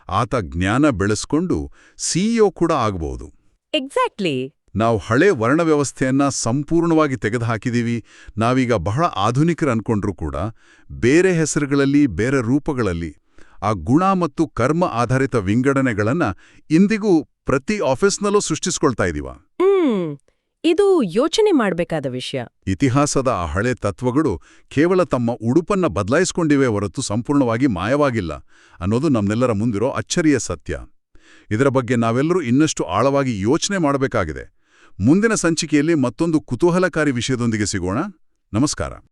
[SPEAKER 1] ಆತ ಜ್ಞಾನ ಬೆಳೆಸ್ಕೊಂಡು ಸಿಇಒ ಕೂಡ ಆಗ್ಬೋದು.
[SPEAKER 2] ಎಕ್ಸಾಕ್ಟ್ಲಿ.
[SPEAKER 1] ನಾವು ಹಳೆ ವರ್ಣವ್ಯವಸ್ಥೆಯನ್ನ ಸಂಪೂರ್ಣವಾಗಿ ತೆಗೆದುಹಾಕಿದೀವಿ, ನಾವೀಗ ಬಹಳ ಆಧುನಿಕರನ್ಕೊಂಡ್ರೂ ಕೂಡ ಬೇರೆ ಹೆಸರುಗಳಲ್ಲಿ, ಬೇರೆ ರೂಪಗಳಲ್ಲಿ ಆ ಗುಣ ಮತ್ತು ಕರ್ಮ ಆಧಾರಿತ ವಿಂಗಡಣೆಗಳನ್ನ ಇಂದಿಗೂ ಪ್ರತಿ ಆಫೀಸ್ನಲ್ಲೂ ಸೃಷ್ಟಿಸ್ಕೊಳ್ತಾ ಇದೀವ.
[SPEAKER 2] ಇದು ಯೋಚನೆ ಮಾಡ್ಬೇಕಾದ ವಿಷಯ.
[SPEAKER 1] ಇತಿಹಾಸದ ಆ ಹಳೆ ತತ್ವಗಳು ಕೇವಲ ತಮ್ಮ ಉಡುಪನ್ನ ಬದಲಾಯಿಸ್ಕೊಂಡಿವೆ ಹೊರತು ಸಂಪೂರ್ಣವಾಗಿ ಮಾಯವಾಗಿಲ್ಲ ಅನ್ನೋದು ನಮ್ಮೆಲ್ಲರ ಮುಂದಿರೋ ಅಚ್ಚರಿಯ ಸತ್ಯ. ಇದರ ಬಗ್ಗೆ ನಾವೆಲ್ಲರೂ ಇನ್ನಷ್ಟು ಆಳವಾಗಿ ಯೋಚನೆ ಮಾಡಬೇಕಾಗಿದೆ. ಮುಂದಿನ ಸಂಚಿಕೆಯಲ್ಲಿ ಮತ್ತೊಂದು ಕುತೂಹಲಕಾರಿ ವಿಷಯದೊಂದಿಗೆ ಸಿಗೋಣ. ನಮಸ್ಕಾರ.